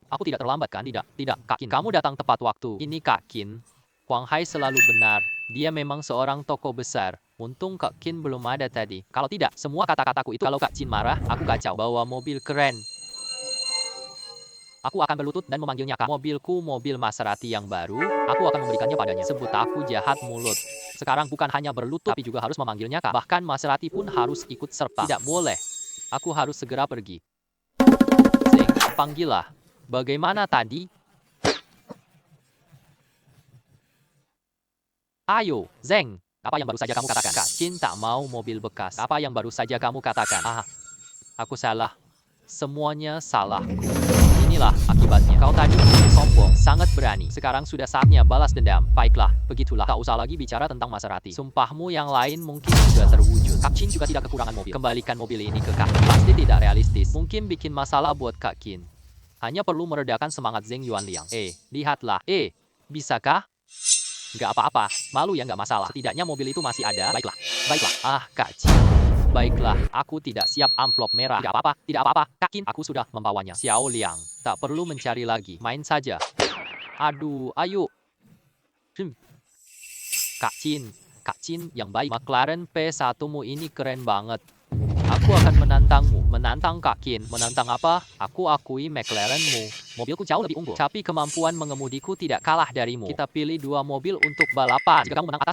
Aku tidak terlambat kan? Tidak. Kak Qin, kamu datang tepat waktu. Ini Kak Qin. Huang Hai selalu benar. Dia memang seorang tokoh besar. Untung Kak Qin belum ada tadi. Kalau tidak, semua kata-kataku itu kalau Kak Qin marah, aku kacau. Bawa mobil keren. Aku akan berlutut dan memanggilnya Kak. Mobilku mobil Maserati yang baru. Aku akan memberikannya padanya. Sebut aku jahat mulut. Sekarang bukan hanya berlutut, tapi juga harus memanggilnya Kak. Bahkan Maserati pun harus ikut serta. Tidak boleh. Aku harus segera pergi. Zeng, panggillah. Bagaimana tadi? Ayo, Zeng. Apa yang baru saja kamu katakan? Kak Qin tak mau mobil bekas. Apa yang baru saja kamu katakan? Aku salah. Semuanya salahku. Inilah akibatnya. Kau tadi sombong, sangat berani. Sekarang sudah saatnya balas dendam. Baiklah, begitulah. Tak usah lagi bicara tentang Maserati. Sumpahmu yang lain mungkin sudah terwujud. Kak Qin juga tidak kekurangan mobil. Kembalikan mobil ini ke Kak. Pasti tidak realistis. Mungkin bikin masalah buat Kak Qin. Hanya perlu meredakan semangat Zeng Yuanliang. Lihatlah. Bisakah? Nggak apa-apa. Malu ya nggak masalah. Setidaknya mobil itu masih ada. Baiklah. Kak Qin. Baiklah, aku tidak siap amplop merah. Tidak apa-apa, Kak Qin, aku sudah membawanya. Xiao Liang, tak perlu mencari lagi, main saja. Aduh, ayo. Kak Qin yang baik. McLaren P1-mu ini keren banget. Aku akan menantangmu. Menantang Kak Qin. Menantang apa? Aku akui McLarenmu. Mobilku jauh lebih unggul. Tapi kemampuan mengemudiku tidak kalah darimu. Kita pilih dua mobil untuk balapan. Jika kamu menang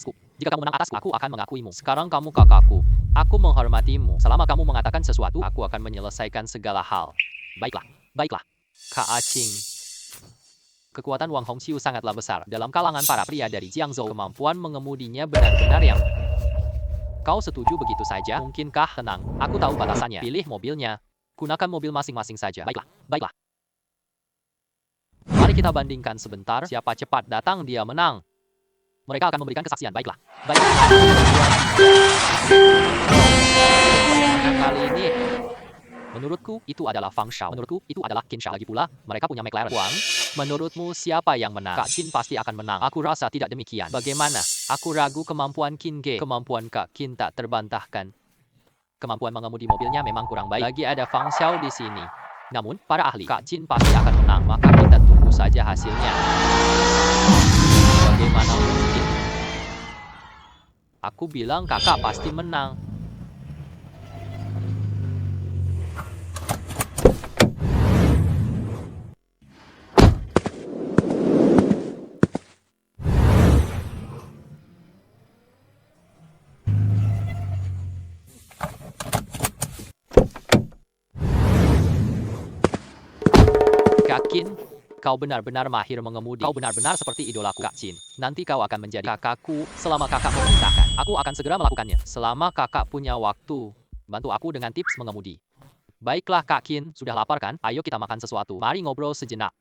atasku, aku akan mengakuimu. Sekarang kamu kakakku. Aku menghormatimu. Selama kamu mengatakan sesuatu, aku akan menyelesaikan segala hal. Baiklah. Kak Qing. Kekuatan Wang Hongxiu sangatlah besar. Dalam kalangan para pria dari Jiangzhou, kemampuan mengemudinya benar-benar yang... Kau setuju begitu saja? Mungkinkah? Tenang, aku tahu batasannya. Pilih mobilnya. Gunakan mobil masing-masing saja. Baiklah. Mari kita bandingkan sebentar. Siapa cepat datang, dia menang. Mereka akan memberikan kesaksian. Baiklah. Kali ini, menurutku itu adalah Fang Shao. Menurutku itu adalah Qin Shao. Lagi pula, mereka punya McLaren. Huang, menurutmu siapa yang menang? Kak Qin pasti akan menang. Aku rasa tidak demikian. Bagaimana? Aku ragu kemampuan Qin Ge. Kemampuan Kak Qin tak terbantahkan. Kemampuan mengemudi mobilnya memang kurang baik. Lagi ada Fang Xiao di sini. Namun, para ahli, Kak Qin pasti akan menang. Maka kita tunggu saja hasilnya. Bagaimana mungkin? Aku bilang kakak pasti menang. Kak Qin, kau benar-benar mahir mengemudi. Kau benar-benar seperti idolaku, Kak Qin. Nanti kau akan menjadi kakakku selama kakak memerintahkan. Aku akan segera melakukannya. Selama kakak punya waktu, bantu aku dengan tips mengemudi. Baiklah Kak Qin, sudah lapar kan? Ayo kita makan sesuatu. Mari ngobrol sejenak.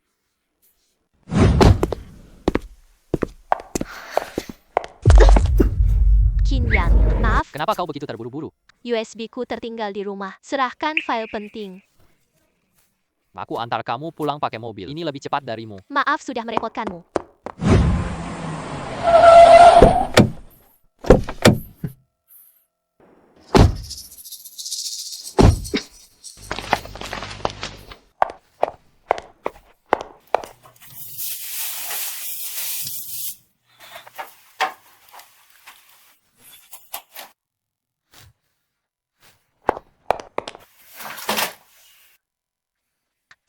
Qin Yan, maaf, Kenapa kau begitu terburu-buru? USB-ku tertinggal di rumah. Serahkan file penting. Aku antar kamu pulang pakai mobil. Ini lebih cepat darimu. Maaf sudah merepotkanmu.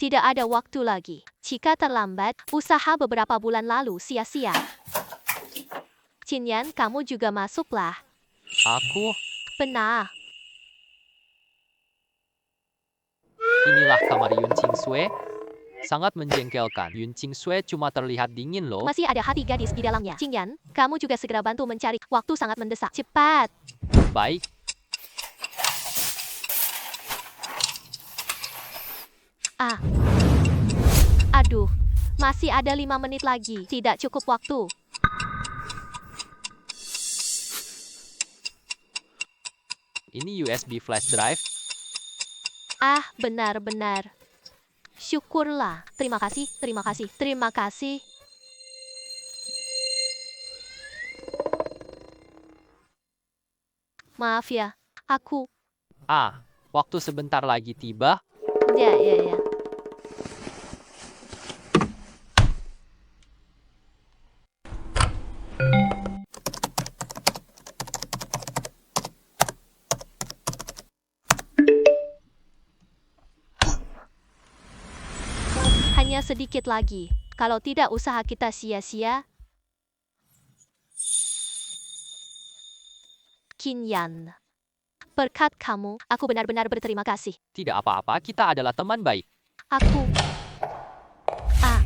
Tidak ada waktu lagi. Jika terlambat, usaha beberapa bulan lalu sia-sia. Qin Yan, kamu juga masuklah. Aku, Benar. inilah kamar Yun Qing Sui. Sangat menjengkelkan. Yun Qing Sui cuma terlihat dingin loh. Masih ada hati gadis di dalamnya. Qin Yan, kamu juga segera bantu mencari. Waktu sangat mendesak. Cepat. Baik, Ah. Aduh. Masih ada 5 menit lagi. Tidak cukup waktu. ini USB flash drive. Ah, benar-benar. Syukurlah. Terima kasih, terima kasih, terima kasih. Maaf ya, aku. Waktu sebentar lagi tiba. Ya. Hanya sedikit lagi. Kalau tidak usaha kita sia-sia. Qin Yan. Berkat kamu, aku benar-benar berterima kasih. Tidak apa-apa, kita adalah teman baik. Aku. Ah.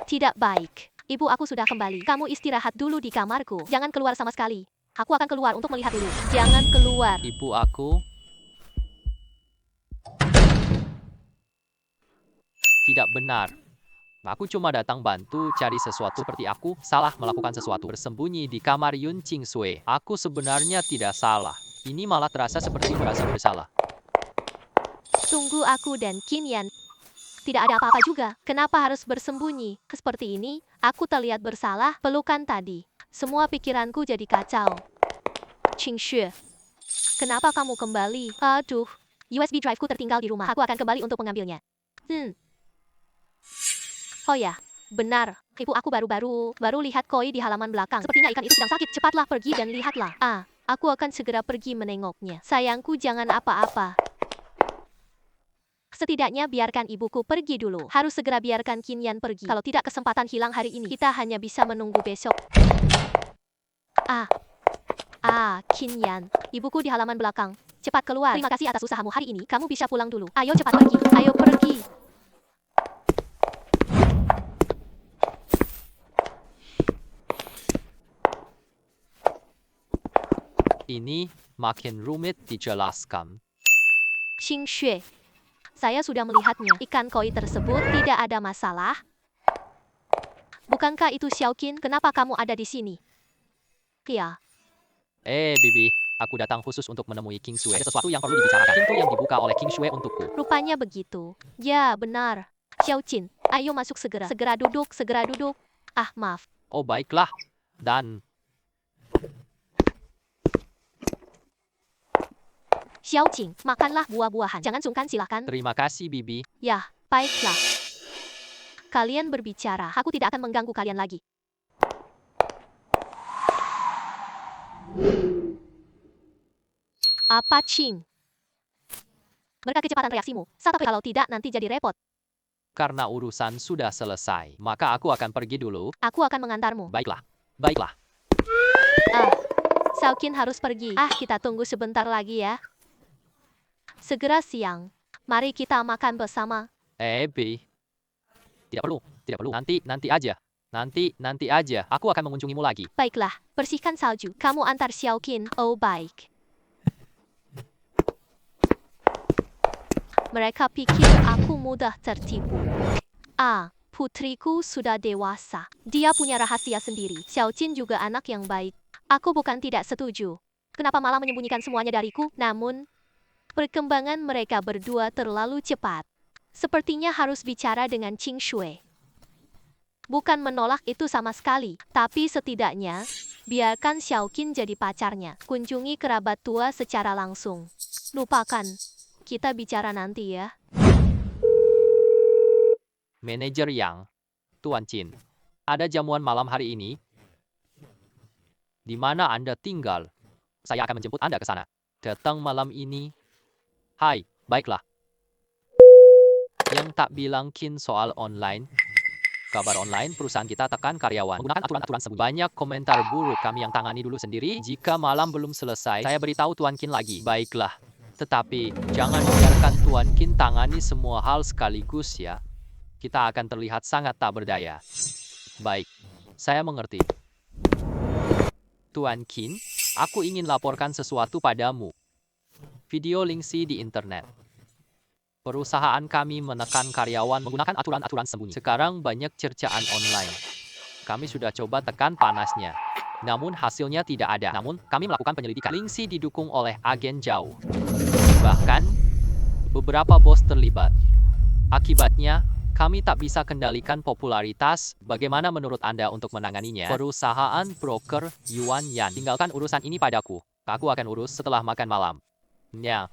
Tidak baik. Ibu aku sudah kembali. Kamu istirahat dulu di kamarku. Jangan keluar sama sekali. Aku akan keluar untuk melihat dulu. Jangan keluar. Ibu aku tidak benar. Aku cuma datang bantu cari sesuatu seperti aku salah melakukan sesuatu bersembunyi di kamar Yun Qing Sui. Aku sebenarnya tidak salah. Ini malah terasa seperti merasa bersalah. Tunggu aku dan Qin Yan. Tidak ada apa-apa juga. Kenapa harus bersembunyi? Seperti ini, aku terlihat bersalah. Pelukan tadi. Semua pikiranku jadi kacau. Qing Xue. Kenapa kamu kembali? Aduh. USB drive-ku tertinggal di rumah. Aku akan kembali untuk mengambilnya. Oh ya, benar. Ibu aku baru lihat koi di halaman belakang. Sepertinya ikan itu sedang sakit. Cepatlah pergi dan lihatlah. Aku akan segera pergi menengoknya. Sayangku, jangan apa-apa. Setidaknya biarkan ibuku pergi dulu. Harus segera biarkan Qin Yan pergi. Kalau tidak, kesempatan hilang hari ini. Kita hanya bisa menunggu besok. Qin Yan. Ibuku di halaman belakang. Cepat keluar. Terima kasih atas usahamu hari ini. Kamu bisa pulang dulu. Ayo cepat pergi. Ayo pergi. Ini makin rumit dijelaskan. Qing Xue. Saya sudah melihatnya. Ikan koi tersebut tidak ada masalah. Bukankah itu Xiao Qin? Kenapa kamu ada di sini? Ya. Bibi, Aku datang khusus untuk menemui King Shui. Ada sesuatu yang perlu dibicarakan. Pintu yang dibuka oleh King Shui untukku. Rupanya begitu. Ya, benar. Xiao Qin, ayo masuk segera. Segera duduk, segera duduk. Ah, maaf. Oh baiklah. Dan Xiao Qin, makanlah buah-buahan. Jangan sungkan, silakan. terima kasih Bibi. Ya, baiklah. Kalian berbicara. Aku tidak akan mengganggu kalian lagi. Apa, Qin? Berkat kecepatan reaksimu, tapi kalau tidak nanti jadi repot. Karena urusan sudah selesai, maka aku akan pergi dulu. Aku akan mengantarmu. Baiklah. Baiklah. Ah, Xiao Qin harus pergi. Ah, kita tunggu sebentar lagi ya. Segera siang. Mari kita makan bersama. Bi. Tidak perlu. Tidak perlu. Nanti aja. Nanti aja. Aku akan mengunjungimu lagi. Baiklah, bersihkan salju. Kamu antar Xiao Qin. Oh, baik. Mereka pikir aku mudah tertipu. Ah, putriku sudah dewasa. Dia punya rahasia sendiri. Xiao Qin juga anak yang baik. Aku bukan tidak setuju. Kenapa malah menyembunyikan semuanya dariku? Namun, perkembangan mereka berdua terlalu cepat. Sepertinya harus bicara dengan Qing Shui. Bukan menolak itu sama sekali, tapi setidaknya, biarkan Xiao Qin jadi pacarnya. Kunjungi kerabat tua secara langsung. Lupakan. Kita bicara nanti ya. Manajer Yang. Tuan Qin. Ada jamuan malam hari ini? Di mana Anda tinggal? Saya akan menjemput Anda ke sana. Datang malam ini? Hai, baiklah. Yang tak bilang Qin soal online. Kabar online, perusahaan kita tekan karyawan. Menggunakan aturan-aturan sembunyi. Banyak komentar buruk, kami yang tangani dulu sendiri. Jika malam belum selesai, saya beritahu Tuan Qin lagi. Baiklah. Tetapi, jangan biarkan Tuan Qin tangani semua hal sekaligus ya. Kita akan terlihat sangat tak berdaya. Baik, saya mengerti. Tuan Qin, aku ingin laporkan sesuatu padamu. Video Lingxi di internet. Perusahaan kami menekan karyawan menggunakan aturan-aturan sembunyi. Sekarang banyak cercaan online. Kami sudah coba tekan panasnya. Namun hasilnya tidak ada. Namun, kami melakukan penyelidikan. Lingxi didukung oleh agen jauh. Bahkan, beberapa bos terlibat. Akibatnya, kami tak bisa kendalikan popularitas. Bagaimana menurut Anda untuk menanganinya? Perusahaan broker Yuan Yan. Tinggalkan urusan ini padaku. Aku akan urus setelah makan malam. Ya.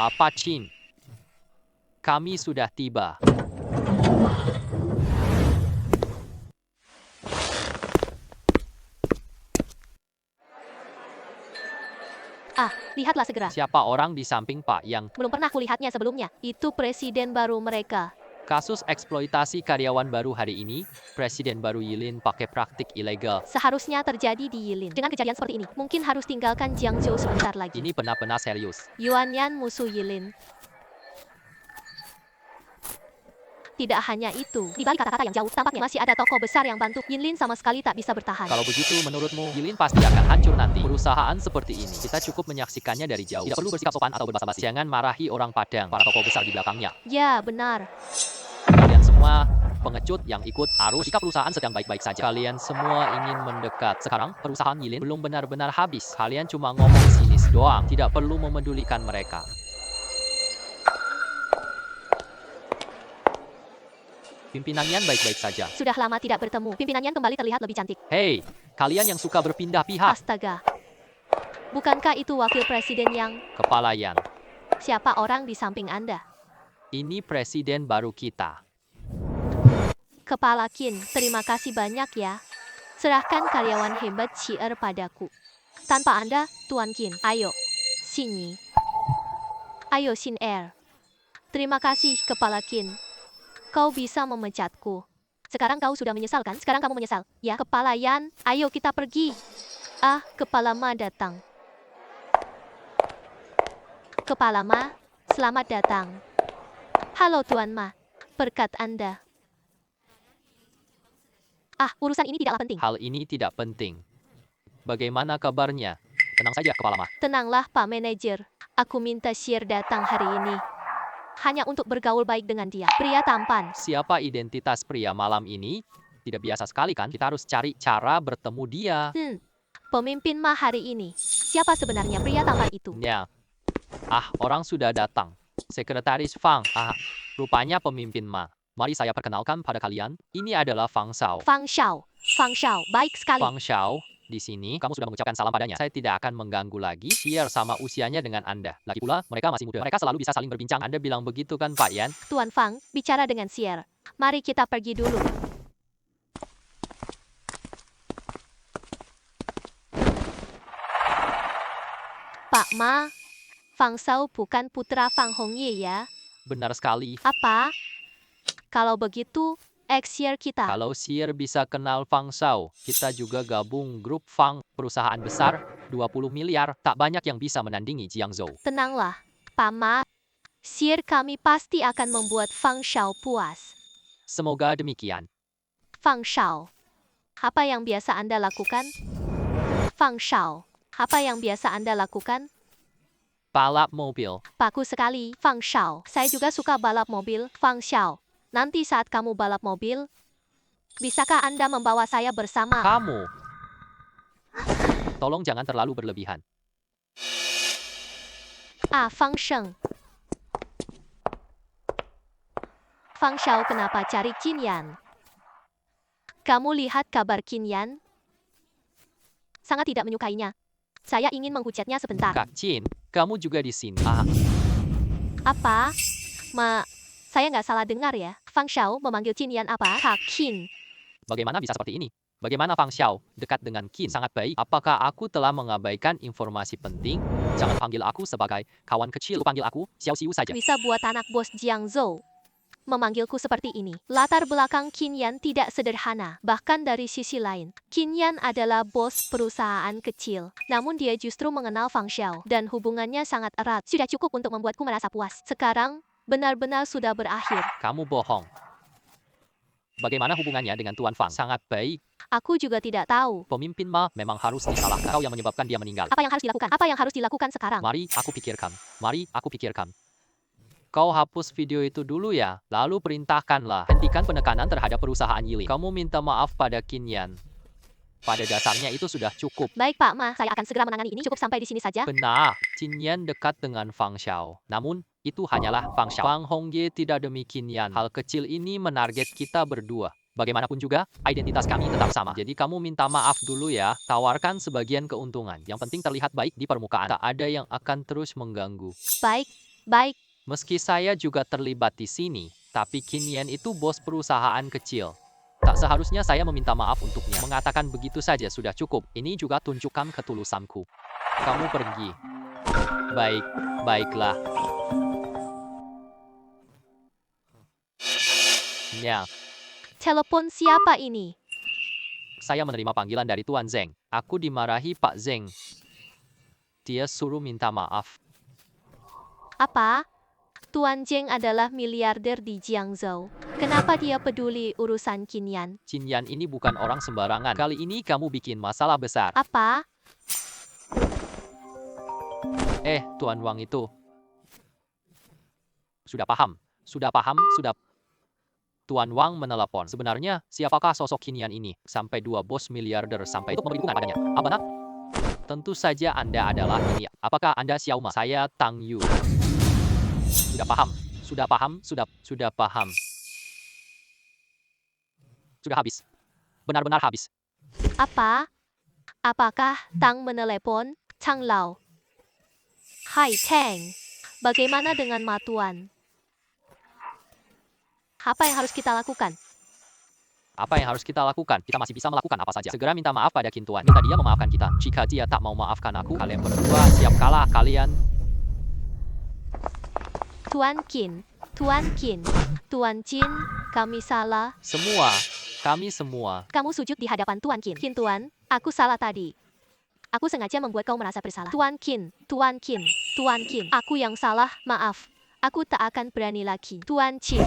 Apa Qin? Kami sudah tiba. Ah, lihatlah segera. Siapa orang di samping Pak Yang? Belum pernah kulihatnya sebelumnya. Itu presiden baru mereka. Kasus eksploitasi karyawan baru hari ini, Presiden baru Yilin pakai praktik ilegal. Seharusnya terjadi di Yilin. Dengan kejadian seperti ini, mungkin harus tinggalkan Jiangzhou sebentar lagi. Ini benar-benar serius. Yuan Yan musuh Yilin. Tidak hanya itu, di balik kata-kata yang jauh, tampaknya masih ada tokoh besar yang bantu. Yilin sama sekali tak bisa bertahan. Kalau begitu menurutmu, Yilin pasti akan hancur nanti. Perusahaan seperti ini, kita cukup menyaksikannya dari jauh. Tidak perlu bersikap sopan atau berbasa-basi. Jangan marahi orang Padang, para tokoh besar di belakangnya. Ya, benar. Kalian semua pengecut yang ikut arus jika perusahaan sedang baik-baik saja. Kalian semua ingin mendekat. Sekarang, perusahaan Yilin belum benar-benar habis. Kalian cuma ngomong sinis doang. Tidak perlu memedulikan mereka. Pimpinannya baik-baik saja. Sudah lama tidak bertemu. Pimpinannya kembali terlihat lebih cantik. Hei, kalian yang suka berpindah pihak. Astaga. Bukankah itu wakil presiden yang... Kepala Yan. Siapa orang di samping Anda? Ini presiden baru kita. Kepala Qin, terima kasih banyak ya. Serahkan karyawan hebat Xier padaku. Tanpa Anda, Tuan Qin. Ayo, Xinyi. Ayo, Xin Er. Terima kasih, Kepala Qin. Kau bisa memecatku. Sekarang kau sudah menyesal kan? Sekarang kamu menyesal. Ya, Kepala Yan, ayo kita pergi. Ah, Kepala Ma datang. Kepala Ma, selamat datang. Halo Tuan Ma, berkat Anda. Ah, urusan ini tidaklah penting. Hal ini tidak penting. Bagaimana kabarnya? Tenang saja, Kepala Ma. Tenanglah Pak Manajer. Aku minta Xier datang hari ini. Hanya untuk bergaul baik dengan dia. Pria tampan. Siapa identitas pria malam ini? Tidak biasa sekali kan? Kita harus cari cara bertemu dia. Pemimpin Ma hari ini. Siapa sebenarnya pria tampan itu? Ya. Orang sudah datang. Sekretaris Fang. Rupanya pemimpin Ma. Mari saya perkenalkan pada kalian. Ini adalah Fang Xiao. Fang Xiao. Fang Xiao, baik sekali. Fang Xiao, di sini kamu sudah mengucapkan salam padanya. Saya tidak akan mengganggu lagi. Share sama usianya dengan Anda. Lagi pula, mereka masih muda. Mereka selalu bisa saling berbincang. Anda bilang begitu kan, Pak Yan? Tuan Fang, bicara dengan Sier. Mari kita pergi dulu. Pak Ma, Fang Xiao bukan putra Fang Hongye ya? Benar sekali. Apa? Kalau begitu, ex-Sier kita. Kalau Sier bisa kenal Fang Xiao, kita juga gabung grup Fang, perusahaan besar, 20 miliar, tak banyak yang bisa menandingi Jiangzhou. Tenanglah, Pak Ma. Sier kami pasti akan membuat Fang Xiao puas. Semoga demikian. Fang Xiao, apa yang biasa Anda lakukan? Fang Xiao, apa yang biasa Anda lakukan? Balap mobil. Bagus sekali, Fang Xiao. Saya juga suka balap mobil, Fang Xiao. Nanti saat kamu balap mobil, bisakah Anda membawa saya bersama? Kamu. Tolong jangan terlalu berlebihan. Fang Sheng. Fang Xiao kenapa cari Qin Yan? Kamu lihat kabar Qin Yan? Sangat tidak menyukainya. Saya ingin menghujatnya sebentar. Kak Chin, kamu juga di sini. Apa? Saya nggak salah dengar ya. Fang Xiao memanggil Qin Yan apa? Kak Qin. Bagaimana bisa seperti ini? Bagaimana Fang Xiao dekat dengan Qin? Sangat baik. Apakah aku telah mengabaikan informasi penting? Jangan panggil aku sebagai kawan kecil. Panggil aku Xiao Xiu saja. Bisa buat anak bos Jiangzhou memanggilku seperti ini. Latar belakang Qin Yan tidak sederhana. Bahkan dari sisi lain, Qin Yan adalah bos perusahaan kecil. Namun dia justru mengenal Fang Xiao dan hubungannya sangat erat. Sudah cukup untuk membuatku merasa puas. Sekarang, benar-benar sudah berakhir. Kamu bohong. Bagaimana hubungannya dengan Tuan Fang? Sangat baik. Aku juga tidak tahu. Pemimpin Ma memang harus disalahkan. Kau yang menyebabkan dia meninggal. Apa yang harus dilakukan? Apa yang harus dilakukan sekarang? Mari aku pikirkan. Mari aku pikirkan. Kau hapus video itu dulu ya. Lalu perintahkanlah. Hentikan penekanan terhadap perusahaan Yili. Kamu minta maaf pada Qin Yan. Pada dasarnya itu sudah cukup. Baik Pak Ma, saya akan segera menangani ini. Cukup sampai di sini saja. Benar, Qin Yan dekat dengan Fang Xiao. Namun, itu hanyalah Fang Xiao. Fang Hongye tidak demi Qin Yan. Hal kecil ini menarget kita berdua. Bagaimanapun juga, identitas kami tetap sama. Jadi kamu minta maaf dulu ya. Tawarkan sebagian keuntungan. Yang penting terlihat baik di permukaan. Tak ada yang akan terus mengganggu. Baik, baik. Meski saya juga terlibat di sini, tapi Qin Yan itu bos perusahaan kecil. Tak seharusnya saya meminta maaf untuknya. Mengatakan begitu saja sudah cukup. Ini juga tunjukkan ketulusanku. Kamu pergi. Baik, baiklah. Ya, Telepon siapa ini? saya menerima panggilan dari Tuan Zeng. Aku dimarahi Pak Zeng. Dia suruh minta maaf. Apa? Tuan Zeng adalah miliarder di Jiangzhou. Kenapa dia peduli urusan Qin Yan? Qin Yan ini bukan orang sembarangan. Kali ini kamu bikin masalah besar. Apa? Tuan Wang itu. Sudah paham. Sudah paham, sudah. Tuan Wang menelepon. Sebenarnya, siapakah sosok Qin Yan ini? Sampai 2 bos miliarder sampai itu memberi dukungan padanya. Abana? Tentu saja Anda adalah ini. Apakah Anda Xiao Ma? Saya Tang Yu. Sudah paham. Sudah paham, sudah paham. Sudah habis. Benar-benar habis. Apa? Apakah Tang menelepon? Chang Lao. Hai Tang. Bagaimana dengan Ma Tuan? Apa yang harus kita lakukan? Apa yang harus kita lakukan? Kita masih bisa melakukan apa saja. Segera minta maaf pada Qin Tuan. Minta dia memaafkan kita. Jika dia tak mau maafkan aku, kalian berdua siap kalah. Kalian. Tuan Qin. Tuan Qin. Tuan Qin, kami salah. Kami semua. Kamu sujud di hadapan Tuan Qin. Qin Tuan, aku salah tadi. Aku sengaja membuat kau merasa bersalah. Tuan Qin, Tuan Qin, Tuan Qin. Aku yang salah, maaf. Aku tak akan berani lagi. Tuan Qin.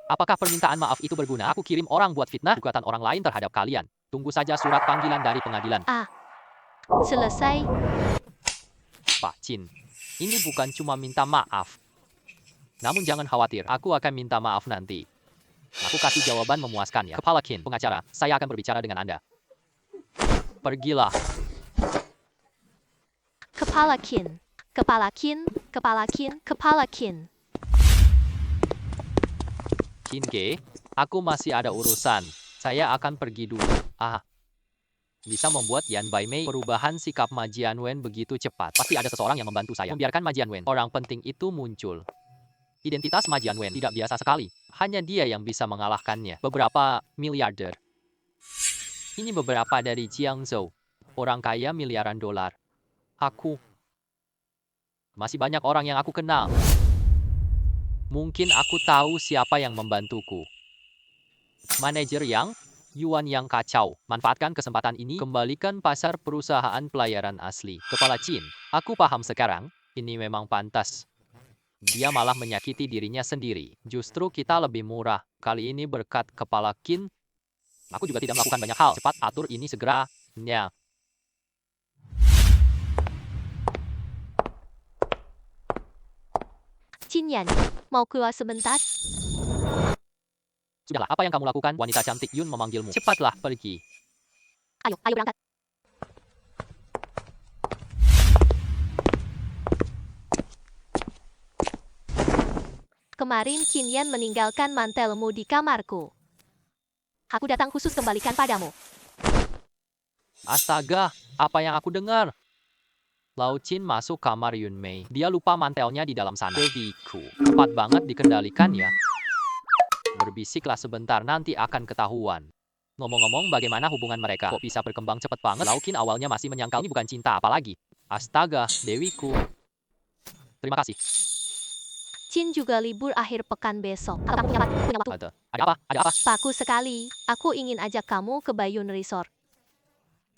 Apakah permintaan maaf itu berguna? Aku kirim orang buat fitnah gugatan orang lain terhadap kalian. Tunggu saja surat panggilan dari pengadilan. Selesai. Pak Qin, ini bukan cuma minta maaf. Namun jangan khawatir, aku akan minta maaf nanti. Aku kasih jawaban memuaskan ya. Kepala Qin, pengacara, saya akan berbicara dengan Anda. Pergilah. Kepala Qin. Kepala Qin. Kepala Qin. Kepala Qin. Qin Ge, aku masih ada urusan. Saya akan pergi dulu. Bisa membuat Yan Baimei perubahan sikap Ma Jianwen begitu cepat. Pasti ada seseorang yang membantu saya. Membiarkan Ma Jianwen, orang penting itu muncul. Identitas Ma Jianwen tidak biasa sekali. Hanya dia yang bisa mengalahkannya. Beberapa miliarder. Ini beberapa dari Jiangzhou. Orang kaya miliaran dolar. Aku. Masih banyak orang yang aku kenal. Mungkin aku tahu siapa yang membantuku. Manajer Yang, Yuan yang kacau. Manfaatkan kesempatan ini, kembalikan pasar perusahaan pelayaran asli. Kepala Qin, aku paham sekarang, ini memang pantas. Dia malah menyakiti dirinya sendiri. Justru kita lebih murah. Kali ini berkat Kepala Qin, aku juga tidak melakukan banyak hal. Cepat atur ini segera. Nya. Qin Yan, mau keluar sebentar? Sudahlah, apa yang kamu lakukan? Wanita cantik Yun memanggilmu. Cepatlah pergi. Ayo berangkat. Kemarin Qin Yan meninggalkan mantelmu di kamarku. Aku datang khusus kembalikan padamu. Astaga, apa yang aku dengar? Lao Qin masuk kamar Yun Mei. Dia lupa mantelnya di dalam sana. Kebiku. Cepat banget dikendalikan ya. Berbisiklah sebentar, nanti akan ketahuan. Ngomong-ngomong, bagaimana hubungan mereka? Kok bisa berkembang cepat banget? Lao Qin awalnya masih menyangkal ini bukan cinta, apalagi. Astaga, dewiku. Terima kasih. Qin juga libur akhir pekan besok. Kalau kamu punya waktu. Ada apa? Ada apa? Bagus sekali. Aku ingin ajak kamu ke Bayun Resort.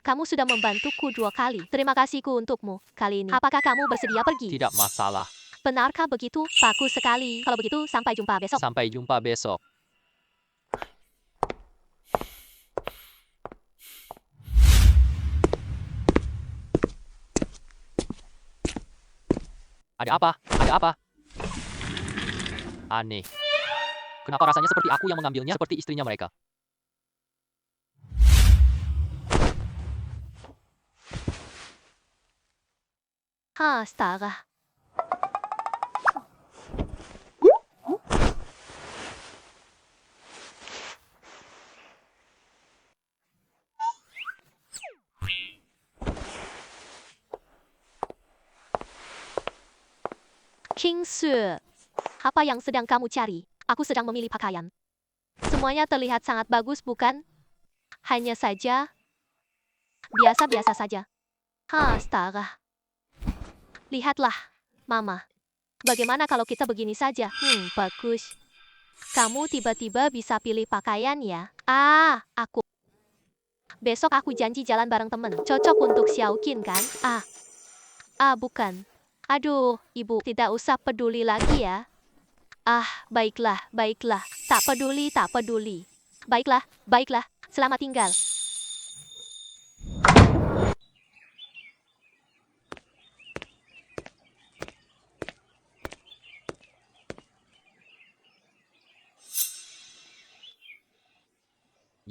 Kamu sudah membantuku 2 kali. Terima kasihku untukmu kali ini. Apakah kamu bersedia pergi? Tidak masalah. Benarkah begitu? Bagus sekali. Kalau begitu, sampai jumpa besok. Sampai jumpa besok. Ada apa? Ada apa? Aneh. Kenapa rasanya seperti aku yang mengambilnya seperti istrinya mereka? Astaga. King Su, apa yang sedang kamu cari? Aku sedang memilih pakaian. Semuanya terlihat sangat bagus, bukan? Hanya saja, biasa-biasa saja. Astaga. Lihatlah, Mama. Bagaimana kalau kita begini saja? Bagus. Kamu tiba-tiba bisa pilih pakaian ya? Aku. Besok aku janji jalan bareng temen. Cocok untuk Xiaoqin kan? Bukan. Aduh, Ibu, tidak usah peduli lagi ya. Baiklah, baiklah. Tak peduli, tak peduli. Baiklah, baiklah. Selamat tinggal.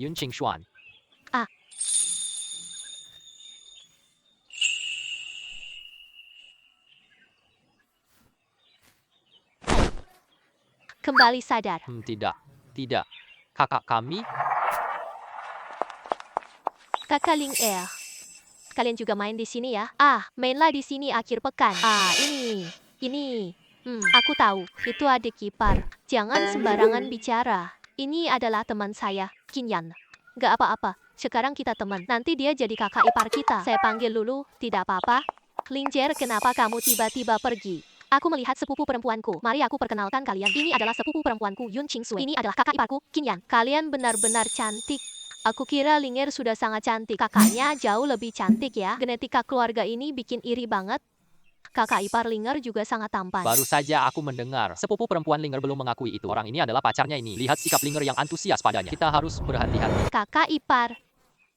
Yun Qingxuan. Kembali sadar. Tidak. Tidak. Kakak kami? Kakak Ling Er. Kalian juga main di sini ya? Mainlah di sini akhir pekan. Ini. Aku tahu, itu adik ipar. Jangan sembarangan bicara. Ini adalah teman saya, Qin Yan. Gak apa-apa, sekarang kita teman. Nanti dia jadi kakak ipar kita. Saya panggil dulu, tidak apa-apa. Ling Jer, kenapa kamu tiba-tiba pergi? Aku melihat sepupu perempuanku. Mari aku perkenalkan kalian. Ini adalah sepupu perempuanku, Yun Qingsui. Ini adalah kakak iparku, Qin Yan. Kalian benar-benar cantik. Aku kira Linger sudah sangat cantik. Kakaknya jauh lebih cantik ya. Genetika keluarga ini bikin iri banget. Kakak ipar Linger juga sangat tampan. Baru saja aku mendengar. Sepupu perempuan Linger belum mengakui itu. Orang ini adalah pacarnya ini. Lihat sikap Linger yang antusias padanya. Kita harus berhati-hati. Kakak ipar,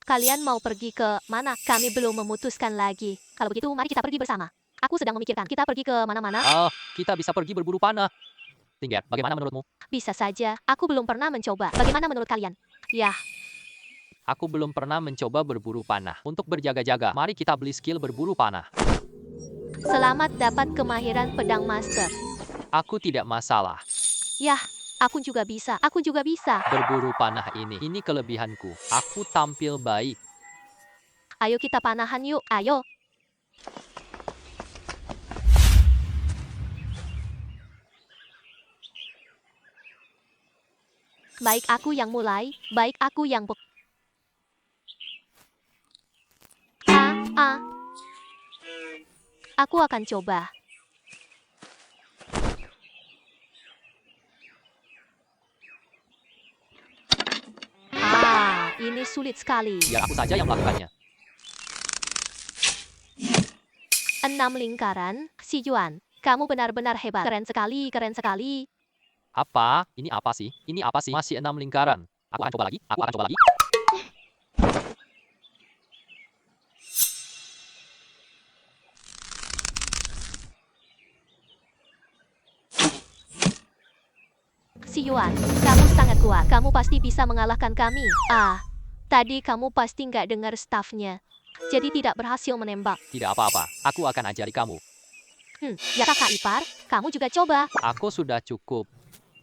kalian mau pergi ke mana? Kami belum memutuskan lagi. Kalau begitu, mari kita pergi bersama. Aku sedang memikirkan. Kita pergi ke mana-mana? Kita bisa pergi berburu panah. Tingger, bagaimana menurutmu? Bisa saja. Aku belum pernah mencoba. Bagaimana menurut kalian? Yah. Aku belum pernah mencoba berburu panah. Untuk berjaga-jaga, mari kita beli skill berburu panah. Selamat dapat kemahiran pedang master. Aku tidak masalah. Yah, aku juga bisa. Aku juga bisa. Berburu panah ini kelebihanku. Aku tampil baik. Ayo kita panahan yuk. Ayo. Baik aku yang mulai. Baik aku yang Aku akan coba. Ini sulit sekali. Biar aku saja yang melakukannya. 6 lingkaran, Si Juan. Kamu benar-benar hebat. Keren sekali, keren sekali. Apa? Ini apa sih? Ini apa sih? Masih 6 lingkaran. Aku akan coba lagi. Aku akan coba lagi. Si Yuan, kamu sangat kuat. Kamu pasti bisa mengalahkan kami. Tadi kamu pasti nggak dengar staffnya. Jadi tidak berhasil menembak. Tidak apa-apa. Aku akan ajari kamu. Ya kakak ipar, kamu juga coba. Aku sudah cukup.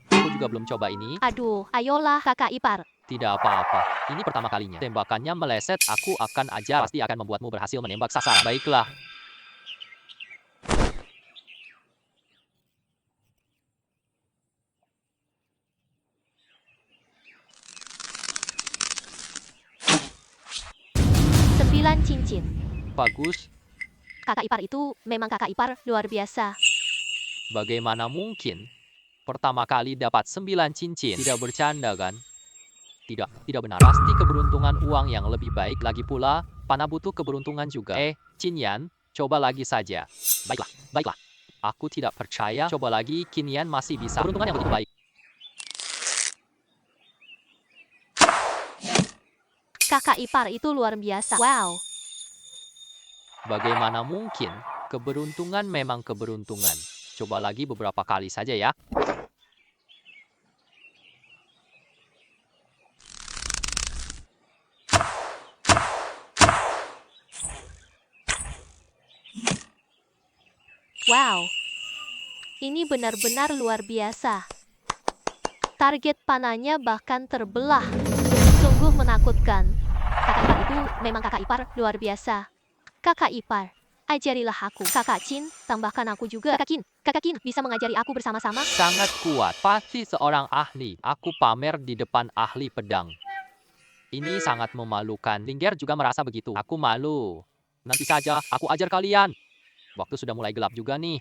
Aku juga belum coba ini. Aduh, ayolah kakak ipar. Tidak apa-apa. Ini pertama kalinya. Tembakannya meleset. Aku akan ajar. Pasti akan membuatmu berhasil menembak sasaran. Baiklah. Cincin. Bagus. Kakak ipar itu memang kakak ipar luar biasa. Bagaimana mungkin? Pertama kali dapat 9 cincin. Tidak bercanda kan? Tidak benar. Pasti keberuntungan uang yang lebih baik. Lagi pula, panah butuh keberuntungan juga. Qinyan, coba lagi saja. Baiklah. Aku tidak percaya. Coba lagi, Qinyan masih bisa. Keberuntungan yang begitu baik. Kakak ipar itu luar biasa. Wow. Bagaimana mungkin? Keberuntungan memang keberuntungan. Coba lagi beberapa kali saja ya. Wow. Ini benar-benar luar biasa. Target panahnya bahkan terbelah. Sungguh menakutkan. Kakak ipar itu memang kakak ipar luar biasa. Kakak ipar, ajarilah aku. Kakak Chin, tambahkan aku juga. Kakak Kin, bisa mengajari aku bersama-sama? Sangat kuat. Pasti seorang ahli. Aku pamer di depan ahli pedang. Ini sangat memalukan. Lingger juga merasa begitu. Aku malu. Nanti saja, aku ajar kalian. Waktu sudah mulai gelap juga nih.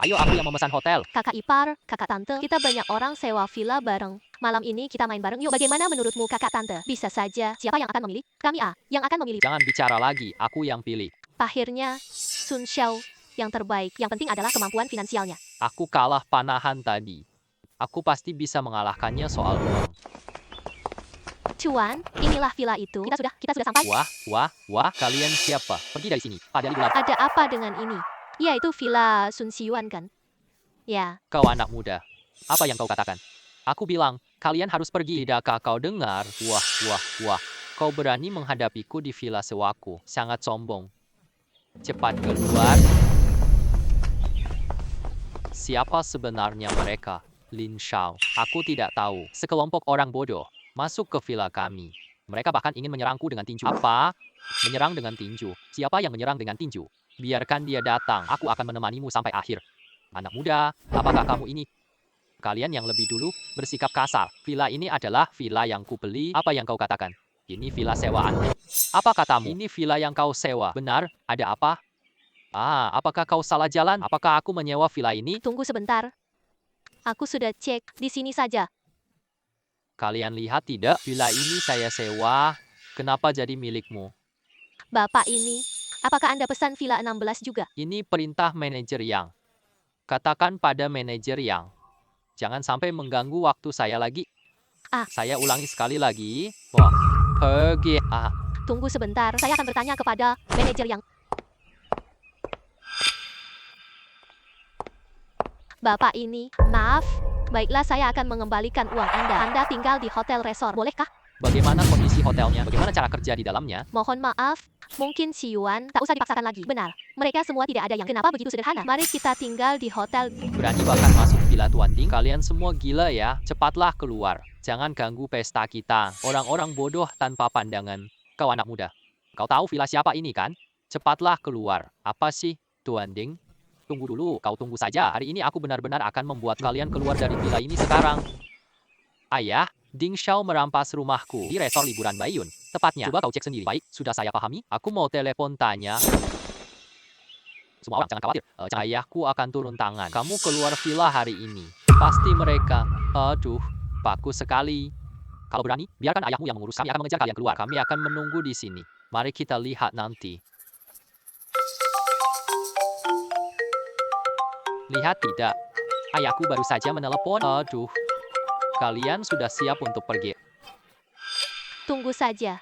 Ayo, aku yang memesan hotel. Kakak ipar, kakak tante, kita banyak orang sewa villa bareng. Malam ini kita main bareng yuk. Bagaimana menurutmu kakak tante? Bisa saja. Siapa yang akan memilih? Kami yang akan memilih. Jangan bicara lagi, aku yang pilih. Akhirnya, Sun Xiao yang terbaik. Yang penting adalah kemampuan finansialnya. Aku kalah panahan tadi. Aku pasti bisa mengalahkannya soal uang. Cuan, inilah villa itu. Kita sudah sampai. Wah, kalian siapa? Pergi dari sini. Pada gelap. Ada apa dengan ini? Ya, itu villa Sun Xiuan kan? Ya. Kau anak muda. Apa yang kau katakan? Aku bilang, kalian harus pergi. Tidakkah kau dengar? Wah. Kau berani menghadapiku di villa sewaku. Sangat sombong. Cepat keluar. Siapa sebenarnya mereka? Lin Shao. Aku tidak tahu. Sekelompok orang bodoh masuk ke villa kami. Mereka bahkan ingin menyerangku dengan tinju. Apa? Menyerang dengan tinju? Siapa yang menyerang dengan tinju? Biarkan dia datang. Aku akan menemanimu sampai akhir. Anak muda, apakah kamu ini? Kalian yang lebih dulu bersikap kasar. Villa ini adalah villa yang kubeli. Apa yang kau katakan? Ini villa sewaan. Apa katamu? Ini villa yang kau sewa. Benar? Ada apa? Apakah kau salah jalan? Apakah aku menyewa villa ini? Tunggu sebentar. Aku sudah cek. Di sini saja. Kalian lihat tidak? Villa ini saya sewa. Kenapa jadi milikmu? Bapak ini, apakah Anda pesan villa 16 juga? Ini perintah manajer Yang. Katakan pada manajer Yang. Jangan sampai mengganggu waktu saya lagi. Saya ulangi sekali lagi. Wah, pergi. Tunggu sebentar, saya akan bertanya kepada manajer Yang. Bapak ini, maaf. Baiklah, saya akan mengembalikan uang Anda. Anda tinggal di hotel resort, bolehkah? Bagaimana kondisi hotelnya? Bagaimana cara kerja di dalamnya? Mohon maaf, mungkin si Yuan tak usah dipaksakan lagi. Benar, mereka semua tidak ada yang kenapa begitu sederhana. Mari kita tinggal di hotel. Berani bahkan masuk villa Tuan Ding? Kalian semua gila ya? Cepatlah keluar. Jangan ganggu pesta kita. Orang-orang bodoh tanpa pandangan. Kau anak muda. Kau tahu villa siapa ini kan? Cepatlah keluar. Apa sih, Tuan Ding? Tunggu dulu, kau tunggu saja. Hari ini aku benar-benar akan membuat kalian keluar dari villa ini sekarang. Ayah, Ding Xiao merampas rumahku di resort liburan Baiyun. Tepatnya, coba kau cek sendiri. Baik, sudah saya pahami. Aku mau telepon tanya. Semua orang jangan khawatir. Ayahku akan turun tangan. Kamu keluar villa hari ini. Pasti mereka. Aduh, bagus sekali. Kalau berani, biarkan ayahmu yang mengurus. Kami akan mengejar kalian keluar. Kami akan menunggu di sini. Mari kita lihat nanti. Lihat tidak? Ayahku baru saja menelepon. Aduh. Kalian sudah siap untuk pergi. Tunggu saja.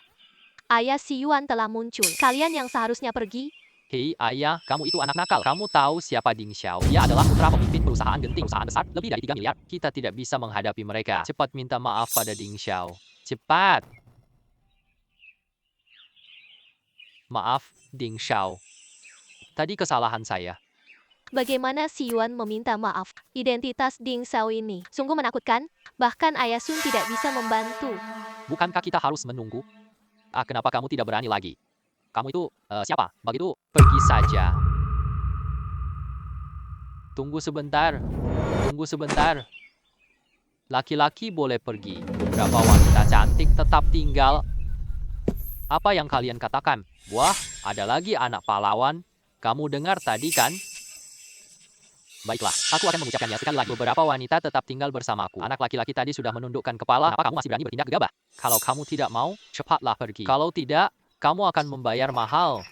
Ayah si Yuan telah muncul. Kalian yang seharusnya pergi. Hei ayah, kamu itu anak nakal. Kamu tahu siapa Ding Xiao? Dia adalah putra pemimpin perusahaan genting. Perusahaan besar, lebih dari 3 miliar. Kita tidak bisa menghadapi mereka. Cepat minta maaf pada Ding Xiao. Cepat. Maaf, Ding Xiao. Tadi kesalahan saya. Bagaimana si Yuan meminta maaf? Identitas Ding Xiao ini sungguh menakutkan. Bahkan Ayah Sun tidak bisa membantu. Bukankah kita harus menunggu? Kenapa kamu tidak berani lagi? Kamu itu siapa? Begitu, pergi saja. Tunggu sebentar. Tunggu sebentar. Laki-laki boleh pergi. Beberapa wanita cantik tetap tinggal. Apa yang kalian katakan? Wah, ada lagi anak pahlawan. Kamu dengar tadi kan? Baiklah, aku akan mengucapkannya sekali lagi. Beberapa wanita tetap tinggal bersamaku. Anak laki-laki tadi sudah menundukkan kepala. Kenapa kamu masih berani bertindak gegabah? Kalau kamu tidak mau, cepatlah pergi. Kalau tidak, kamu akan membayar mahal.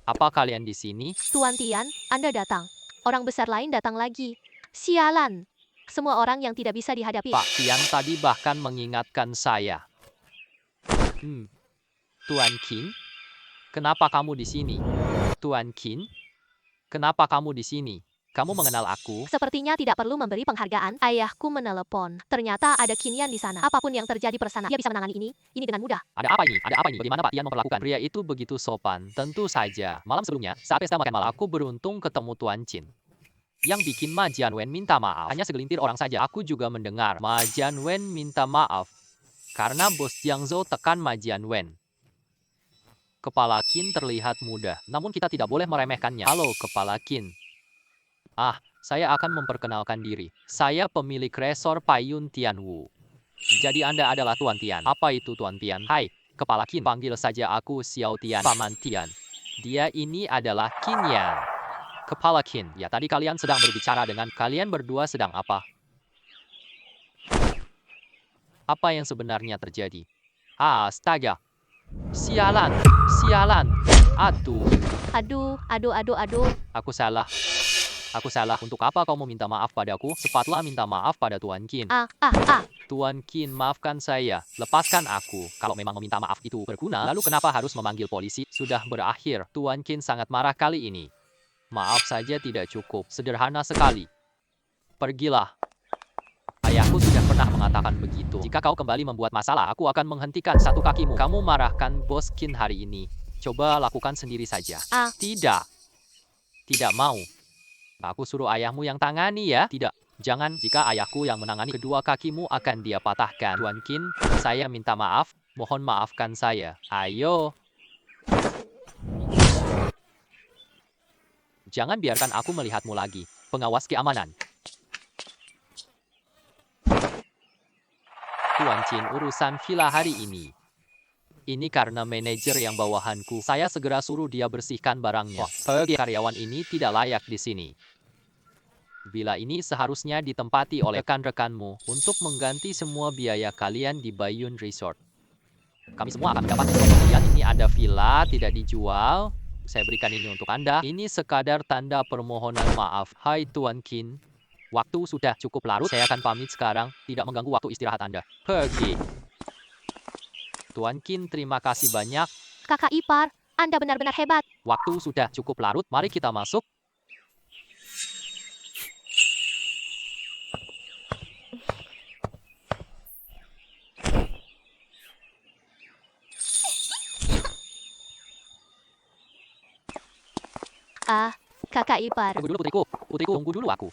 Apa kalian di sini? Tuan Tian, Anda datang. Orang besar lain datang lagi. Sialan. Semua orang yang tidak bisa dihadapi. Pak Tian tadi bahkan mengingatkan saya. Tuan Qin? Kenapa kamu di sini? Tuan Qin? Kenapa kamu di sini? Kamu mengenal aku? Sepertinya tidak perlu memberi penghargaan. Ayahku menelepon. Ternyata ada Qin di sana. Apapun yang terjadi persana, dia bisa menangani ini dengan mudah. Ada apa ini? Ada apa ini? Bagaimana Pak Tian memperlakukan pria itu begitu sopan? Tentu saja. Malam sebelumnya, saat pesta makan malam, aku beruntung ketemu Tuan Qin. Yang bikin Ma Jianwen minta maaf. Hanya segelintir orang saja. Aku juga mendengar Ma Jianwen minta maaf. Karena bos Jiangzhou tekan Ma Jianwen. Kepala Qin terlihat mudah, namun kita tidak boleh meremehkannya. Halo, Kepala Qin. Saya akan memperkenalkan diri. Saya pemilik resor Baiyun Tianwu. Jadi Anda adalah Tuan Tian. Apa itu Tuan Tian? Hai, Kepala Qin. Panggil saja aku Xiao Tian, Paman Tian. Dia ini adalah Qin Yan. Kepala Qin, ya tadi kalian sedang berbicara dengan kalian berdua sedang apa? Apa yang sebenarnya terjadi? Astaga. Sialan, sialan. Aduh. Aduh. Aku salah. Untuk apa kau meminta maaf padaku? Cepatlah minta maaf pada Tuan Qin. Tuan Qin, maafkan saya. Lepaskan aku. Kalau memang meminta maaf itu berguna, lalu kenapa harus memanggil polisi? Sudah berakhir. Tuan Qin sangat marah kali ini. Maaf saja tidak cukup. Sederhana sekali. Pergilah. Ayahku sudah pernah mengatakan begitu. Jika kau kembali membuat masalah, aku akan menghentikan satu kakimu. Kamu marahkan bos Qin hari ini. Coba lakukan sendiri saja. Tidak. Tidak mau. Aku suruh ayahmu yang tangani ya. Tidak. Jangan. Jika ayahku yang menangani kedua kakimu akan dia patahkan. Tuan Qin, saya minta maaf. Mohon maafkan saya. Ayo. Jangan biarkan aku melihatmu lagi. Pengawas keamanan. Tuan Qin, urusan villa hari ini. Ini karena manajer yang bawahanku. Saya segera suruh dia bersihkan barangnya. Pergi, karyawan ini tidak layak di sini. Villa ini seharusnya ditempati oleh rekan-rekanmu untuk mengganti semua biaya kalian di Baiyun Resort. Kami semua akan mendapat pembelian. Ini ada villa tidak dijual. Saya berikan ini untuk Anda. Ini sekadar tanda permohonan maaf. Hai Tuan Qin. Waktu sudah cukup larut, saya akan pamit sekarang. Tidak mengganggu waktu istirahat Anda. Pergi. Tuan Qin, terima kasih banyak. Kakak ipar, Anda benar-benar hebat. Waktu sudah cukup larut, mari kita masuk. Ah, kakak ipar. Tunggu dulu putriku. Putriku, tunggu dulu aku.